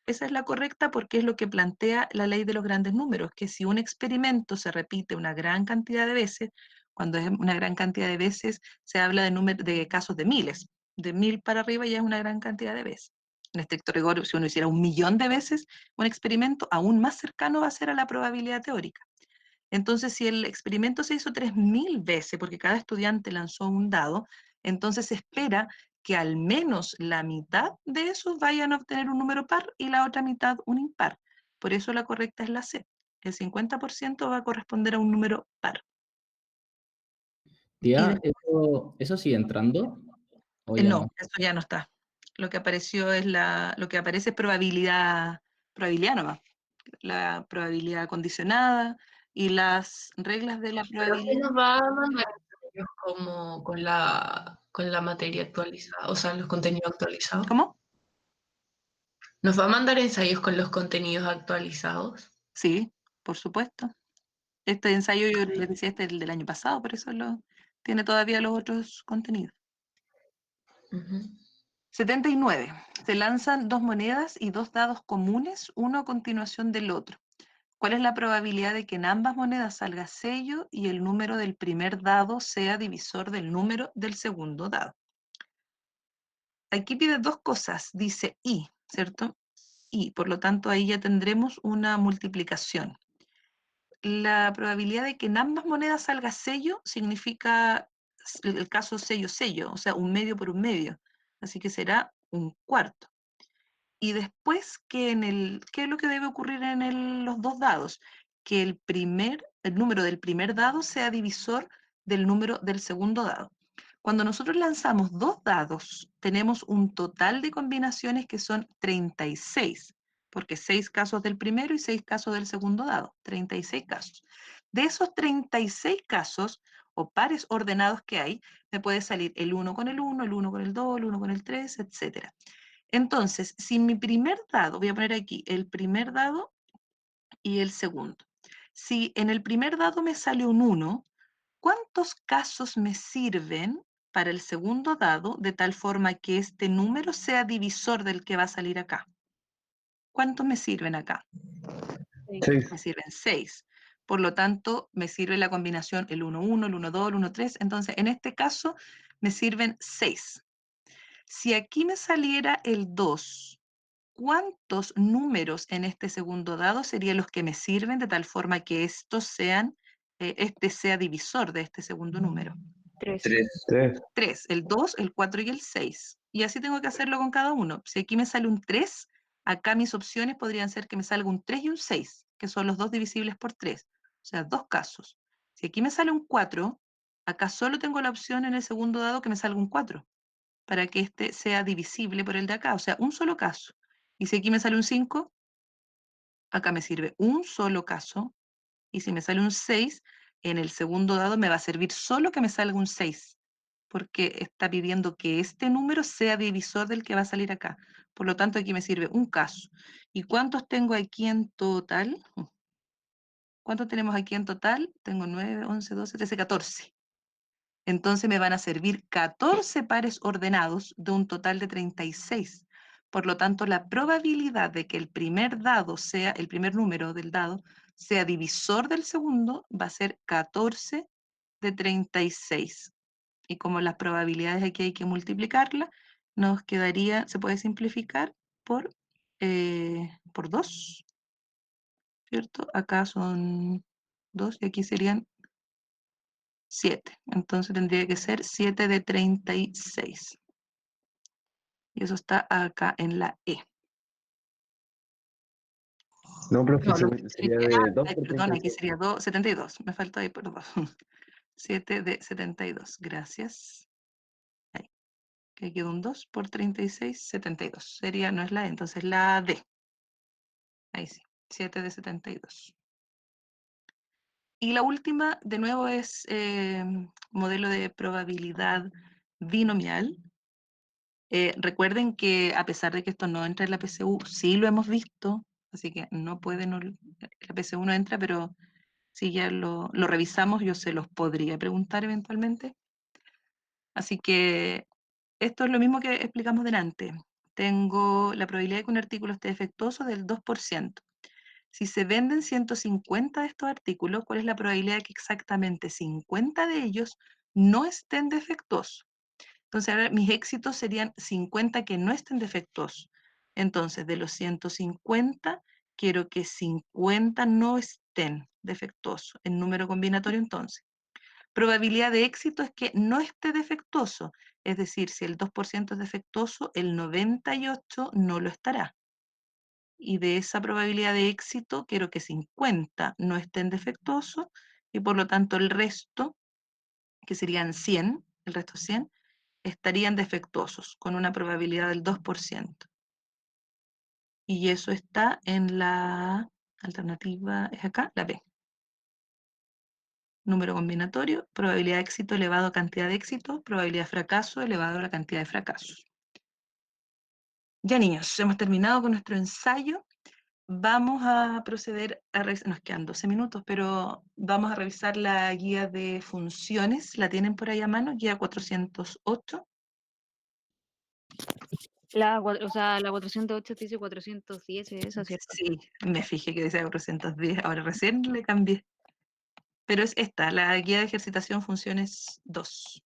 Esa es la correcta porque es lo que plantea la ley de los grandes números, que si un experimento se repite una gran cantidad de veces, cuando es una gran cantidad de veces, se habla de casos de miles. De 1.000 para arriba ya es una gran cantidad de veces. En estricto rigor, si uno hiciera 1.000.000 de veces un experimento, aún más cercano va a ser a la probabilidad teórica. Entonces, si el experimento se hizo 3.000 veces, porque cada estudiante lanzó un dado, entonces se espera que al menos la mitad de esos vayan a obtener un número par y la otra mitad un impar. Por eso la correcta es la C. El 50% va a corresponder a un número par.
Tía, ¿eso sigue entrando? ¿O ya
No,
no?
eso ya no está. Lo que apareció es lo que aparece es probabilidad nomás. La probabilidad condicionada y las reglas de la
Pero ¿qué
probabilidad.
nos va a mandar ensayos como con la materia actualizada, o sea, los contenidos actualizados?
¿Cómo?
¿Nos va a mandar ensayos con los contenidos actualizados?
Sí, por supuesto. Este ensayo, yo les decía, este es el del año pasado, por eso tiene todavía los otros contenidos. 79. Se lanzan 2 monedas y 2 dados comunes, uno a continuación del otro. ¿Cuál es la probabilidad de que en ambas monedas salga sello y el número del primer dado sea divisor del número del segundo dado? Aquí pide 2 cosas, dice y, ¿cierto? Y, por lo tanto, ahí ya tendremos una multiplicación. La probabilidad de que en ambas monedas salga sello significa el caso sello-sello, o sea, un medio por un medio. Así que será un cuarto. Y después, ¿qué es lo que debe ocurrir en los 2 dados? Que el número del primer dado sea divisor del número del segundo dado. Cuando nosotros lanzamos 2 dados, tenemos un total de combinaciones que son 36, porque 6 casos del primero y 6 casos del segundo dado, 36 casos. De esos 36 casos o pares ordenados que hay, me puede salir el 1 con el 1, el 1 con el 2, el 1 con el 3, etc. Entonces, si mi primer dado, voy a poner aquí el primer dado y el segundo. Si en el primer dado me sale un 1, ¿cuántos casos me sirven para el segundo dado de tal forma que este número sea divisor del que va a salir acá? ¿Cuántos me sirven acá?
6.
Me sirven 6. Por lo tanto, me sirve la combinación el 1, 1, el 1, 2, el 1, 3. Entonces, en este caso, me sirven 6. Si aquí me saliera el 2, ¿cuántos números en este segundo dado serían los que me sirven de tal forma que estos sean, este sea divisor de este segundo número?
3.
3, el 2, el 4 y el 6. Y así tengo que hacerlo con cada uno. Si aquí me sale un 3, acá mis opciones podrían ser que me salga un 3 y un 6, que son los dos divisibles por 3. O sea, 2 casos. Si aquí me sale un 4, acá solo tengo la opción en el segundo dado que me salga un 4, para que este sea divisible por el de acá. O sea, un solo caso. Y si aquí me sale un 5, acá me sirve un solo caso. Y si me sale un 6, en el segundo dado me va a servir solo que me salga un 6, porque está pidiendo que este número sea divisor del que va a salir acá. Por lo tanto, aquí me sirve un caso. ¿Y cuántos tengo aquí en total? ¿Cuántos tenemos aquí en total? Tengo 9, 11, 12, 13, 14. Entonces me van a servir 14 pares ordenados de un total de 36. Por lo tanto, la probabilidad de que el primer dado sea, el primer número del dado, sea divisor del segundo, va a ser 14 de 36. Y como las probabilidades aquí hay que multiplicarlas, nos quedaría, se puede simplificar por 2, ¿cierto? Acá son 2 y aquí serían 7. Entonces tendría que ser 7 de 36. Y eso está acá en la E.
No, profe,
No, lo
sería
multipliqué.
de 2
Ay,
por
perdón, aquí
36.
sería 72. Me faltó ahí, perdón. 7 de 72. Gracias. Ahí. Que quedó un 2 por 36, 72. Sería, no es la E, entonces la D. Ahí sí. 7 de 72. Y la última, de nuevo, es modelo de probabilidad binomial. Recuerden que a pesar de que esto no entra en la PSU, sí lo hemos visto, así que no pueden, la PSU no entra, pero si ya lo revisamos, yo se los podría preguntar eventualmente. Así que esto es lo mismo que explicamos delante. Tengo la probabilidad de que un artículo esté defectuoso del 2%. Si se venden 150 de estos artículos, ¿cuál es la probabilidad de que exactamente 50 de ellos no estén defectuosos? Entonces, ahora mis éxitos serían 50 que no estén defectuosos. Entonces, de los 150, quiero que 50 no estén defectuosos. En número combinatorio, entonces. Probabilidad de éxito es que no esté defectuoso. Es decir, si el 2% es defectuoso, el 98 no lo estará. Y de esa probabilidad de éxito, quiero que 50 no estén defectuosos y por lo tanto el resto, que serían 100, el resto 100, estarían defectuosos, con una probabilidad del 2%. Y eso está en la alternativa, es acá, la B. Número combinatorio, probabilidad de éxito elevado a cantidad de éxitos, probabilidad de fracaso elevado a la cantidad de fracasos. Ya niños, hemos terminado con nuestro ensayo. Vamos a proceder a revisar, nos quedan 12 minutos, pero vamos a revisar la guía de funciones. ¿La tienen por ahí a mano? Guía 408.
O sea, la 408 te dice 410, es esa, ¿cierto?
Sí, me fijé que decía 410, ahora recién le cambié. Pero es esta, la guía de ejercitación funciones 2.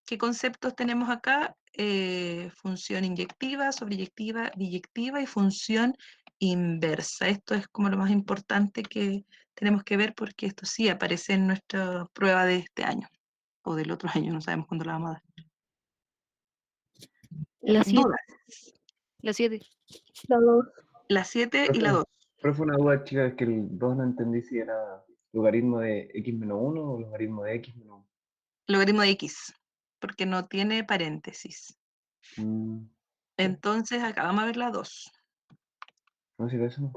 ¿Qué conceptos tenemos acá? Función inyectiva, sobreyectiva, biyectiva y función inversa. Esto es como lo más importante que tenemos que ver porque esto sí aparece en nuestra prueba de este año o del otro año, no sabemos cuándo la vamos a dar.
La 7.
¿Dudas?
La 7.
La 2.
La 7 y la 2.
Profe, una duda chica, es que el 2 no entendí si era logaritmo de x menos 1 o logaritmo de x menos 1.
Logaritmo de x, porque no tiene paréntesis.
Mm,
Entonces, acá vamos a ver la 2.
no sé eso.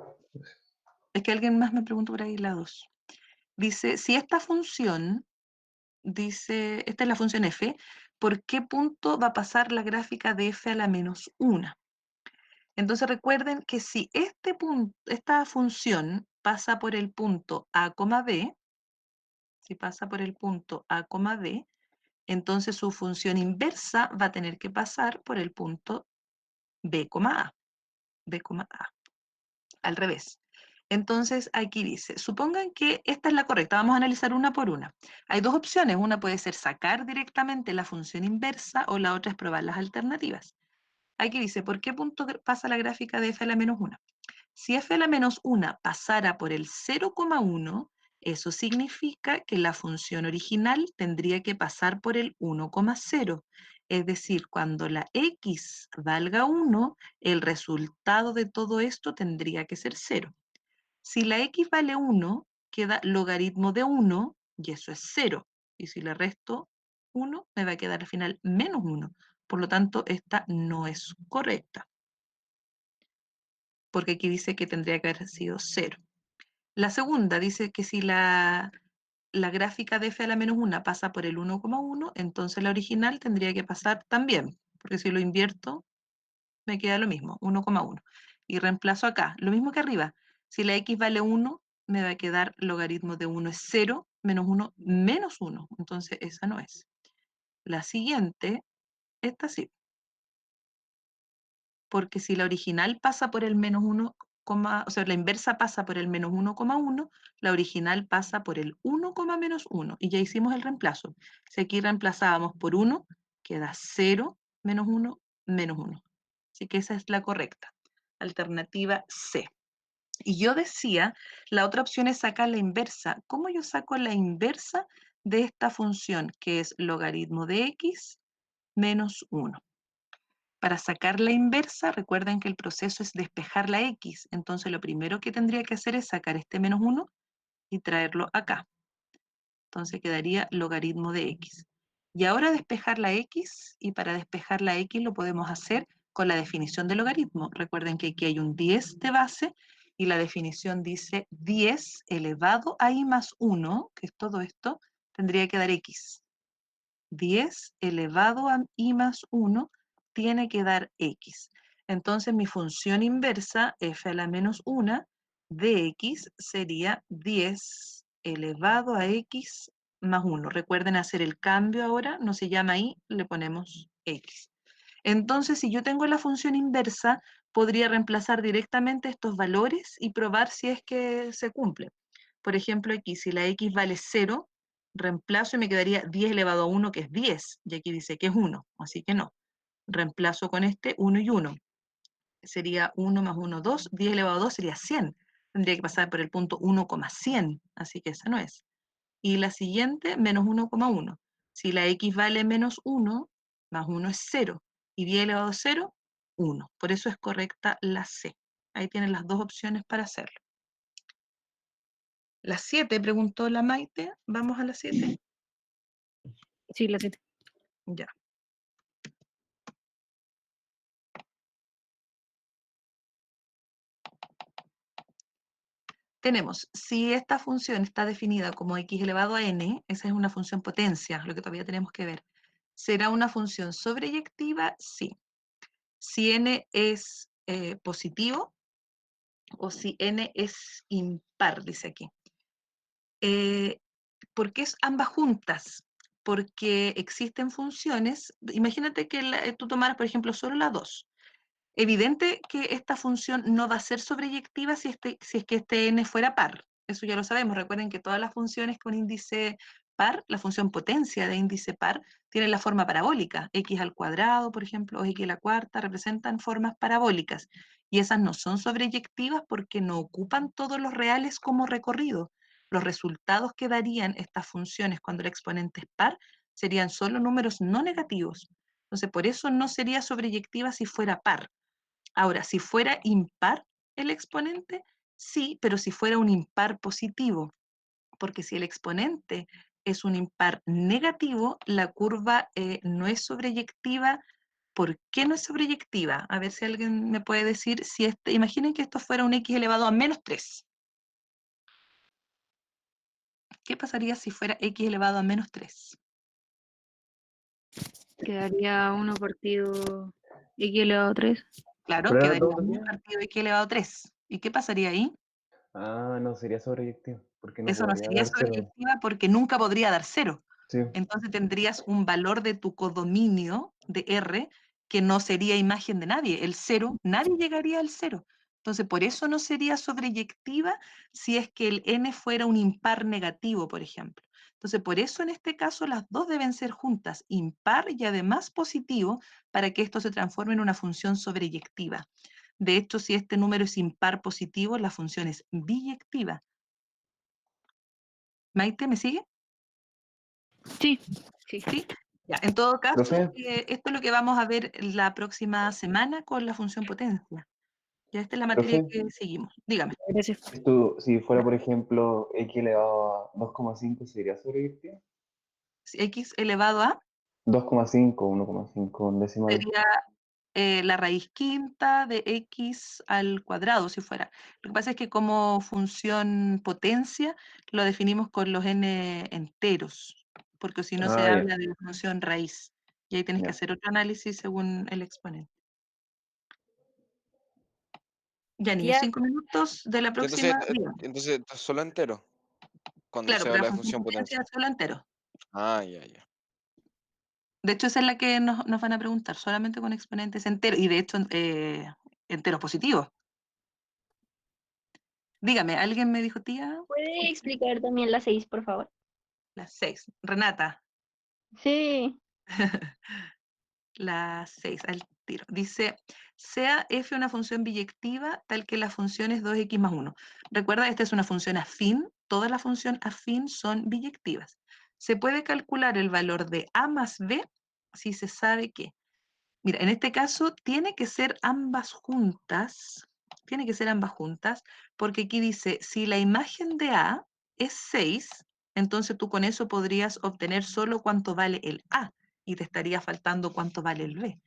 Es que alguien más me preguntó por ahí la 2. Dice, si esta función, dice, esta es la función f, ¿por qué punto va a pasar la gráfica de f a la menos 1? Entonces recuerden que si esta función pasa por el punto a, b, si pasa por el punto a, b, entonces su función inversa va a tener que pasar por el punto b, a. B, a. Al revés. Entonces aquí dice, supongan que esta es la correcta, vamos a analizar una por una. Hay dos opciones, una puede ser sacar directamente la función inversa o la otra es probar las alternativas. Aquí dice, ¿por qué punto pasa la gráfica de f a la menos 1? Si f a la menos 1 pasara por el 0,1, eso significa que la función original tendría que pasar por el 1,0. Es decir, cuando la x valga 1, el resultado de todo esto tendría que ser 0. Si la x vale 1, queda logaritmo de 1, y eso es 0. Y si le resto 1, me va a quedar al final menos 1. Por lo tanto, esta no es correcta, porque aquí dice que tendría que haber sido 0. La segunda dice que si la gráfica de f a la menos 1 pasa por el 1,1, entonces la original tendría que pasar también, porque si lo invierto, me queda lo mismo, 1,1. Y reemplazo acá, lo mismo que arriba. Si la x vale 1, me va a quedar logaritmo de 1 es 0, menos 1, menos 1. Entonces esa no es. La siguiente, esta sí. Porque si la original pasa por el menos 1, o sea, la inversa pasa por el menos 1,1, la original pasa por el 1, menos 1, y ya hicimos el reemplazo. Si aquí reemplazábamos por 1, queda 0, menos 1, menos 1. Así que esa es la correcta. Alternativa C. Y yo decía, la otra opción es sacar la inversa. ¿Cómo yo saco la inversa de esta función, que es logaritmo de x menos 1? Para sacar la inversa, recuerden que el proceso es despejar la x. Entonces lo primero que tendría que hacer es sacar este menos 1 y traerlo acá. Entonces quedaría logaritmo de x. Y ahora despejar la x, y para despejar la x lo podemos hacer con la definición de logaritmo. Recuerden que aquí hay un 10 de base, y la definición dice 10 elevado a i más 1, que es todo esto, tendría que dar x. 10 elevado a i más 1 tiene que dar x. Entonces mi función inversa, f a la menos 1, de x sería 10 elevado a x más 1. Recuerden hacer el cambio ahora, no se llama i, le ponemos x. Entonces, si yo tengo la función inversa, podría reemplazar directamente estos valores y probar si es que se cumple. Por ejemplo, aquí, si la x vale 0, reemplazo y me quedaría 10 elevado a 1, que es 10, y aquí dice que es 1, así que no. Reemplazo con este 1 y 1. Sería 1 más 1, 2, 10 elevado a 2 sería 100. Tendría que pasar por el punto 1,100, así que esa no es. Y la siguiente, menos 1,1. Si la x vale menos 1, más 1 es 0, y 10 elevado a 0, 1. Por eso es correcta la C. Ahí tienen las dos opciones para hacerlo. La 7, preguntó la Maite. ¿Vamos a la 7?
Sí, la 7.
Ya. Tenemos, si esta función está definida como x elevado a n, esa es una función potencia, lo que todavía tenemos que ver. ¿Será una función sobreyectiva? Sí. Si n es positivo o si n es impar, dice aquí. ¿Por qué es ambas juntas? Porque existen funciones, imagínate que tú tomaras, por ejemplo, solo la 2. Evidente que esta función no va a ser sobreyectiva si es que este n fuera par. Eso ya lo sabemos. Recuerden que todas las funciones con índice par, la función potencia de índice par, tienen la forma parabólica. X al cuadrado, por ejemplo, o x a la cuarta, representan formas parabólicas. Y esas no son sobreyectivas porque no ocupan todos los reales como recorrido. Los resultados que darían estas funciones cuando el exponente es par serían solo números no negativos. Entonces, por eso no sería sobreyectiva si fuera par. Ahora, si fuera impar el exponente, sí, pero si fuera un impar positivo, porque si el exponente es un impar negativo, la curva no es sobreyectiva. ¿Por qué no es sobreyectiva? A ver si alguien me puede decir si imaginen que esto fuera un x elevado a menos 3. ¿Qué pasaría si fuera x elevado a menos 3?
Quedaría 1 partido x elevado a 3.
Claro,
¿Pero era
quedaría
todo
1
bien?
partido x elevado a 3. ¿Y qué pasaría ahí?
Ah, no, sería sobreyectivo, porque no
Eso no
podría
sería
dar cero.
sobreyectiva porque nunca podría dar 0.
Sí.
Entonces tendrías un valor de tu codominio de R que no sería imagen de nadie. El 0, nadie llegaría al 0. Entonces, por eso no sería sobreyectiva si es que el n fuera un impar negativo, por ejemplo. Entonces, por eso en este caso las dos deben ser juntas, impar y además positivo, para que esto se transforme en una función sobreyectiva. De hecho, si este número es impar positivo, la función es biyectiva. Maite, ¿me sigue?
Sí.
¿Sí? Ya, en todo caso,
Profe.
esto es lo que vamos a ver la próxima semana con la función potencia. Ya esta es la materia
Profe.
que seguimos. Dígame.
Gracias.
Esto, si fuera, por ejemplo, x elevado a 2,5, ¿sería sobreyectivo?
X elevado a
2,5, 1,5 en decimal.
sería la raíz quinta de x al cuadrado, si fuera. Lo que pasa es que como función potencia lo definimos con los n enteros, porque si no se
Ah, ya.
habla de la función raíz. Y ahí tienes que
Ya.
hacer otro análisis según el exponente. Ya, niños,
Ya.
5 minutos de la
Ya, entonces,
próxima. Dígame.
entonces está solo entero cuando
Claro,
se
pero la
habla de
función
función
potencia
potencia.
es solo entero.
Ah, ya, ya.
De hecho, esa es la que nos van a preguntar, solamente con exponentes enteros, y de hecho, enteros positivos. Dígame, ¿alguien me dijo, tía?
¿Puede explicar también la 6, por favor?
Las 6. Renata,
Sí.
las 6, al tiro. Dice, sea f una función biyectiva tal que la función es 2x más 1. Recuerda, esta es una función afín, todas las funciones afín son biyectivas. Se puede calcular el valor de a más b si se sabe que, mira, en este caso tiene que ser ambas juntas, porque aquí dice, si la imagen de A es 6, entonces tú con eso podrías obtener solo cuánto vale el A, y te estaría faltando cuánto vale el B.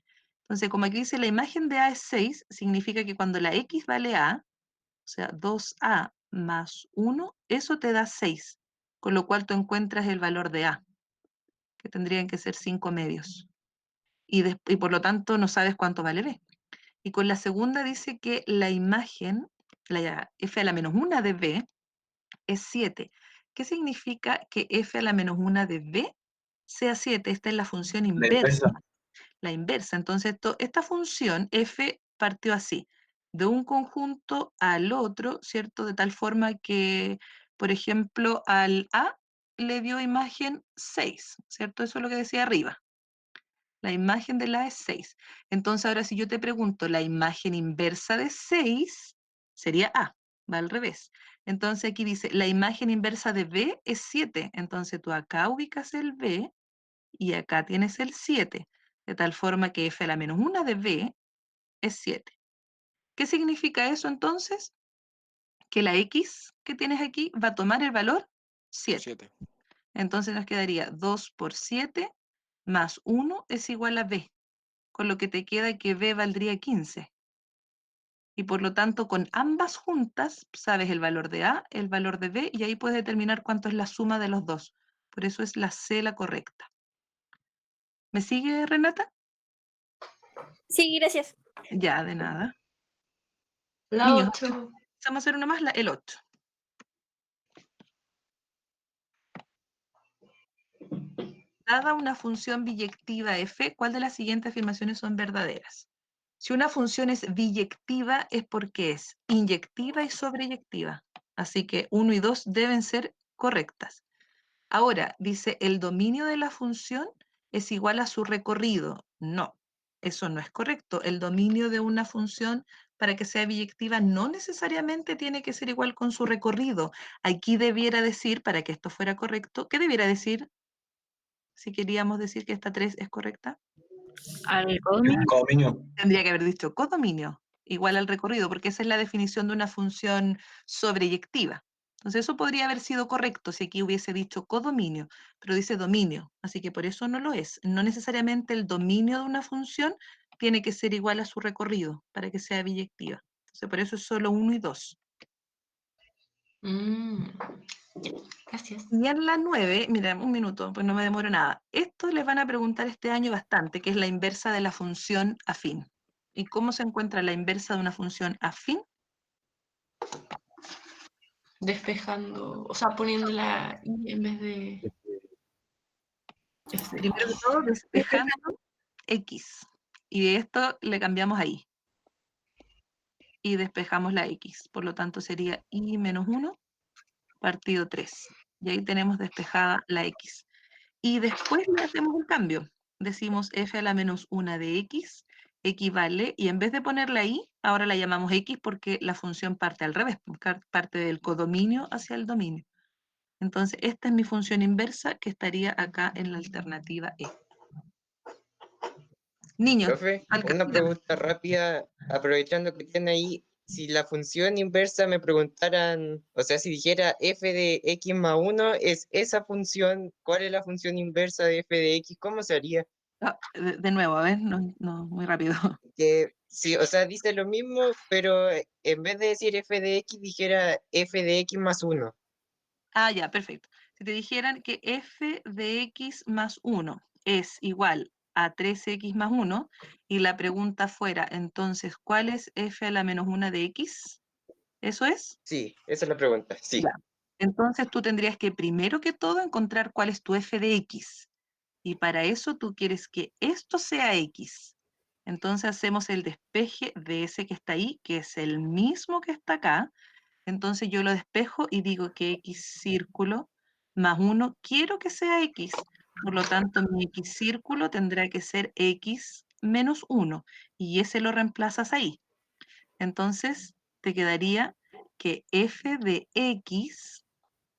Entonces, como aquí dice, la imagen de A es 6, significa que cuando la X vale A, o sea, 2A más 1, eso te da 6, con lo cual tú encuentras el valor de A, que tendrían que ser 5 medios. Y por lo tanto no sabes cuánto vale B. Y con la segunda dice que la imagen, la f a la menos 1 de B, es 7. ¿Qué significa que f a la menos 1 de B sea 7? Esta es la función inversa. La inversa. Entonces, esta función f partió así, de un conjunto al otro, ¿cierto? De tal forma que, por ejemplo, al A le dio imagen 6, ¿cierto? Eso es lo que decía arriba. La imagen de la es 6. Entonces, ahora si yo te pregunto, la imagen inversa de 6 sería A, va al revés. Entonces aquí dice, la imagen inversa de B es 7. Entonces tú acá ubicas el B y acá tienes el 7. De tal forma que f a la menos 1 de B es 7. ¿Qué significa eso entonces? Que la X que tienes aquí va a tomar el valor 7.
7.
Entonces nos quedaría 2 por 7 más 1 es igual a B, con lo que te queda que B valdría 15. Y por lo tanto, con ambas juntas, sabes el valor de A, el valor de B, y ahí puedes determinar cuánto es la suma de los dos. Por eso es la C la correcta. ¿Me sigue, Renata?
Sí, gracias.
Ya, de nada.
La
Niños,
8.
vamos a hacer una más, el 8. Dada una función biyectiva f, ¿cuál de las siguientes afirmaciones son verdaderas? Si una función es biyectiva es porque es inyectiva y sobreyectiva. Así que 1 y 2 deben ser correctas. Ahora, dice, ¿el dominio de la función es igual a su recorrido? No, eso no es correcto. El dominio de una función, para que sea biyectiva, no necesariamente tiene que ser igual con su recorrido. Aquí debiera decir, para que esto fuera correcto, ¿qué debiera decir? Si queríamos decir que esta 3 es correcta.
Al codominio.
Tendría que haber dicho codominio, igual al recorrido, porque esa es la definición de una función sobreyectiva. Entonces eso podría haber sido correcto si aquí hubiese dicho codominio, pero dice dominio, así que por eso no lo es. No necesariamente el dominio de una función tiene que ser igual a su recorrido para que sea biyectiva. Entonces por eso es solo 1 y 2.
Gracias.
Y en la 9, mira, un minuto, pues no me demoro nada. Esto les van a preguntar este año bastante, que es la inversa de la función afín. ¿Y cómo se encuentra la inversa de una función afín?
Despejando, o sea, poniendo la I en vez de
Primero que todo, despejando X. Y de esto le cambiamos a Y. Y despejamos la X. Por lo tanto, sería Y menos 1 partido 3. Y ahí tenemos despejada la X. Y después le hacemos un cambio. Decimos f a la menos 1 de X equivale, y en vez de ponerla ahí, ahora la llamamos X porque la función parte al revés, parte del codominio hacia el dominio. Entonces, esta es mi función inversa que estaría acá en la alternativa E. Niños,
Profe, una pregunta rápida, aprovechando que tiene ahí, si la función inversa me preguntaran, o sea, si dijera f de x más 1 es esa función, ¿cuál es la función inversa de f de x? ¿Cómo se haría?
De nuevo, a ver, no, muy rápido.
Que sí, o sea, dice lo mismo, pero en vez de decir f de x, dijera f de x más 1.
Ah, ya, perfecto. Si te dijeran que f de x más 1 es igual a 3x más 1, y la pregunta fuera, entonces, ¿cuál es f a la menos 1 de x? ¿Eso es?
Sí, esa es la pregunta, sí.
Ya. Entonces tú tendrías que primero que todo encontrar cuál es tu f de x. Y para eso tú quieres que esto sea x. Entonces hacemos el despeje de ese que está ahí, que es el mismo que está acá. Entonces yo lo despejo y digo que x círculo más 1 quiero que sea x. Por lo tanto, mi x círculo tendrá que ser x menos 1. Y ese lo reemplazas ahí. Entonces te quedaría que f de x,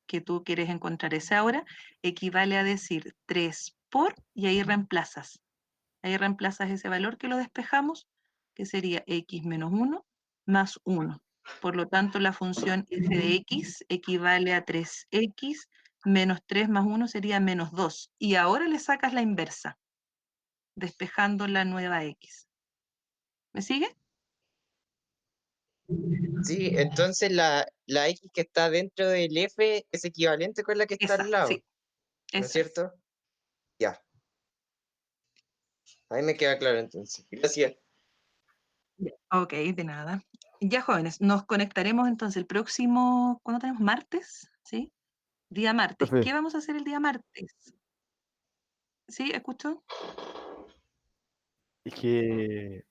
que tú quieres encontrar ese ahora, equivale a decir 3 por, y ahí reemplazas. Ahí reemplazas ese valor que lo despejamos, que sería x menos 1 más 1. Por lo tanto, la función f de x equivale a 3x menos 3 más 1 sería menos 2. Y ahora le sacas la inversa, despejando la nueva x. ¿Me sigue?
Sí, entonces la x que está dentro del f es equivalente con la que está
Esa,
al lado,
sí.
¿no es
Esa es.
cierto? Ya. Ahí me queda claro entonces. Gracias.
Ok, de nada. Ya, jóvenes, nos conectaremos entonces el próximo, ¿cuándo tenemos? ¿Martes? ¿Sí? Día martes.
Profe.
¿Qué vamos a hacer el día martes? ¿Sí? ¿Escucho?
Es que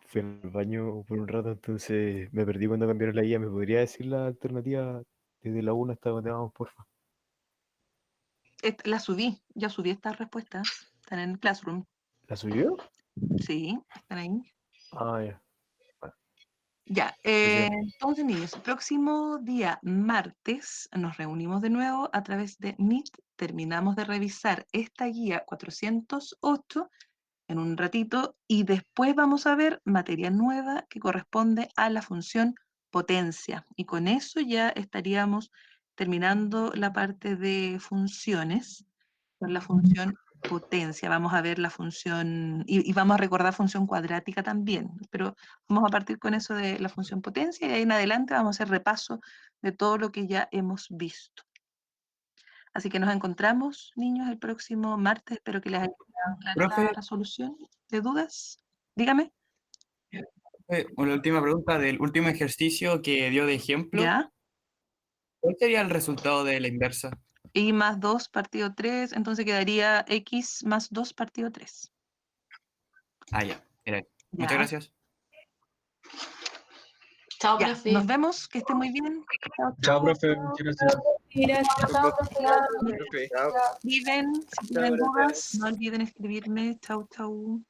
fui al baño por un rato, entonces me perdí cuando cambiaron la guía. ¿Me podría decir la alternativa desde la 1 hasta donde vamos, porfa?
La subí, ya subí estas respuestas. Están en el Classroom.
¿La subió?
Sí, están ahí.
Ah, ya. Bueno,
Ya,
gracias.
entonces niños, el próximo día martes nos reunimos de nuevo a través de Meet. Terminamos de revisar esta guía 408 en un ratito y después vamos a ver materia nueva que corresponde a la función potencia. Y con eso ya estaríamos terminando la parte de funciones con la función potencia. Vamos a ver la función, y vamos a recordar función cuadrática también, pero vamos a partir con eso de la función potencia y ahí en adelante vamos a hacer repaso de todo lo que ya hemos visto. Así que nos encontramos, niños, el próximo martes. Espero que les haya quedado clara la
Profe,
resolución de dudas. Dígame.
la última pregunta del último ejercicio que dio de ejemplo.
¿Ya?
¿Cuál sería el resultado de la inversa?
Y más 2 partido 3, entonces quedaría x más 2 partido 3.
Ah, ya. Era. Muchas
Ya.
gracias.
Chao,
Ya,
profe.
nos vemos, que estén muy bien. Chao,
Chao,
chao.
profe. Muchas gracias.
Profe, chao.
Escriben, si
Chao,
tienen
profe.
dudas, no olviden escribirme. Chau, chau.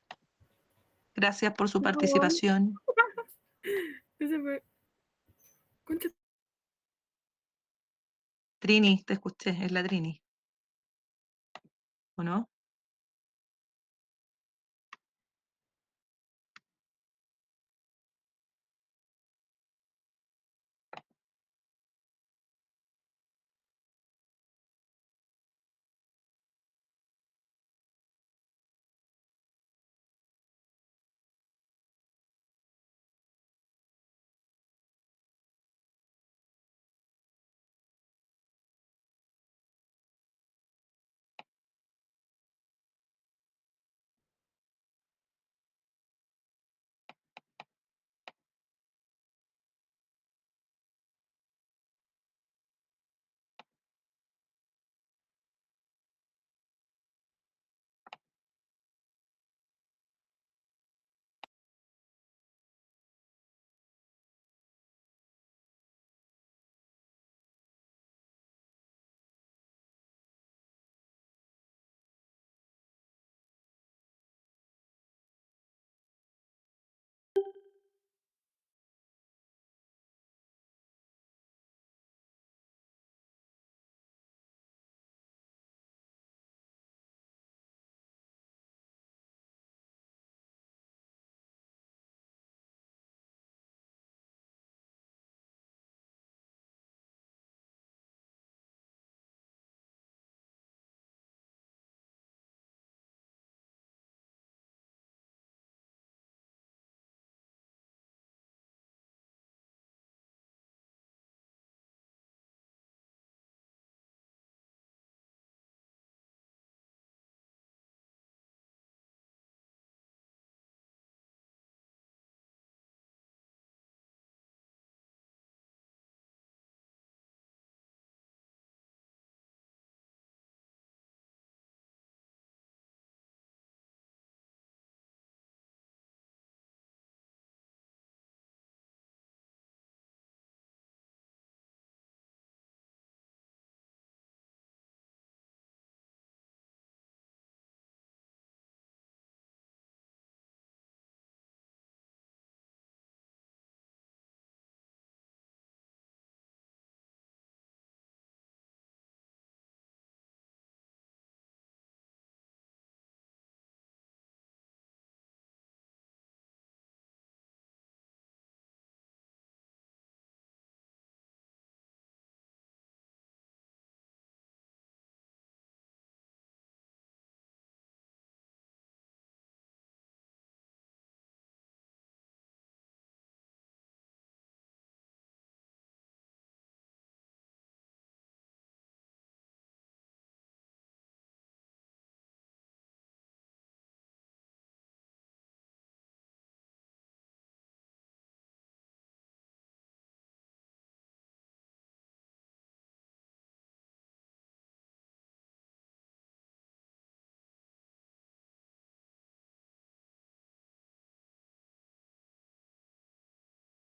Gracias por su participación.
Ese fue. Concha.
Trini, te escuché, es la Trini. ¿O no?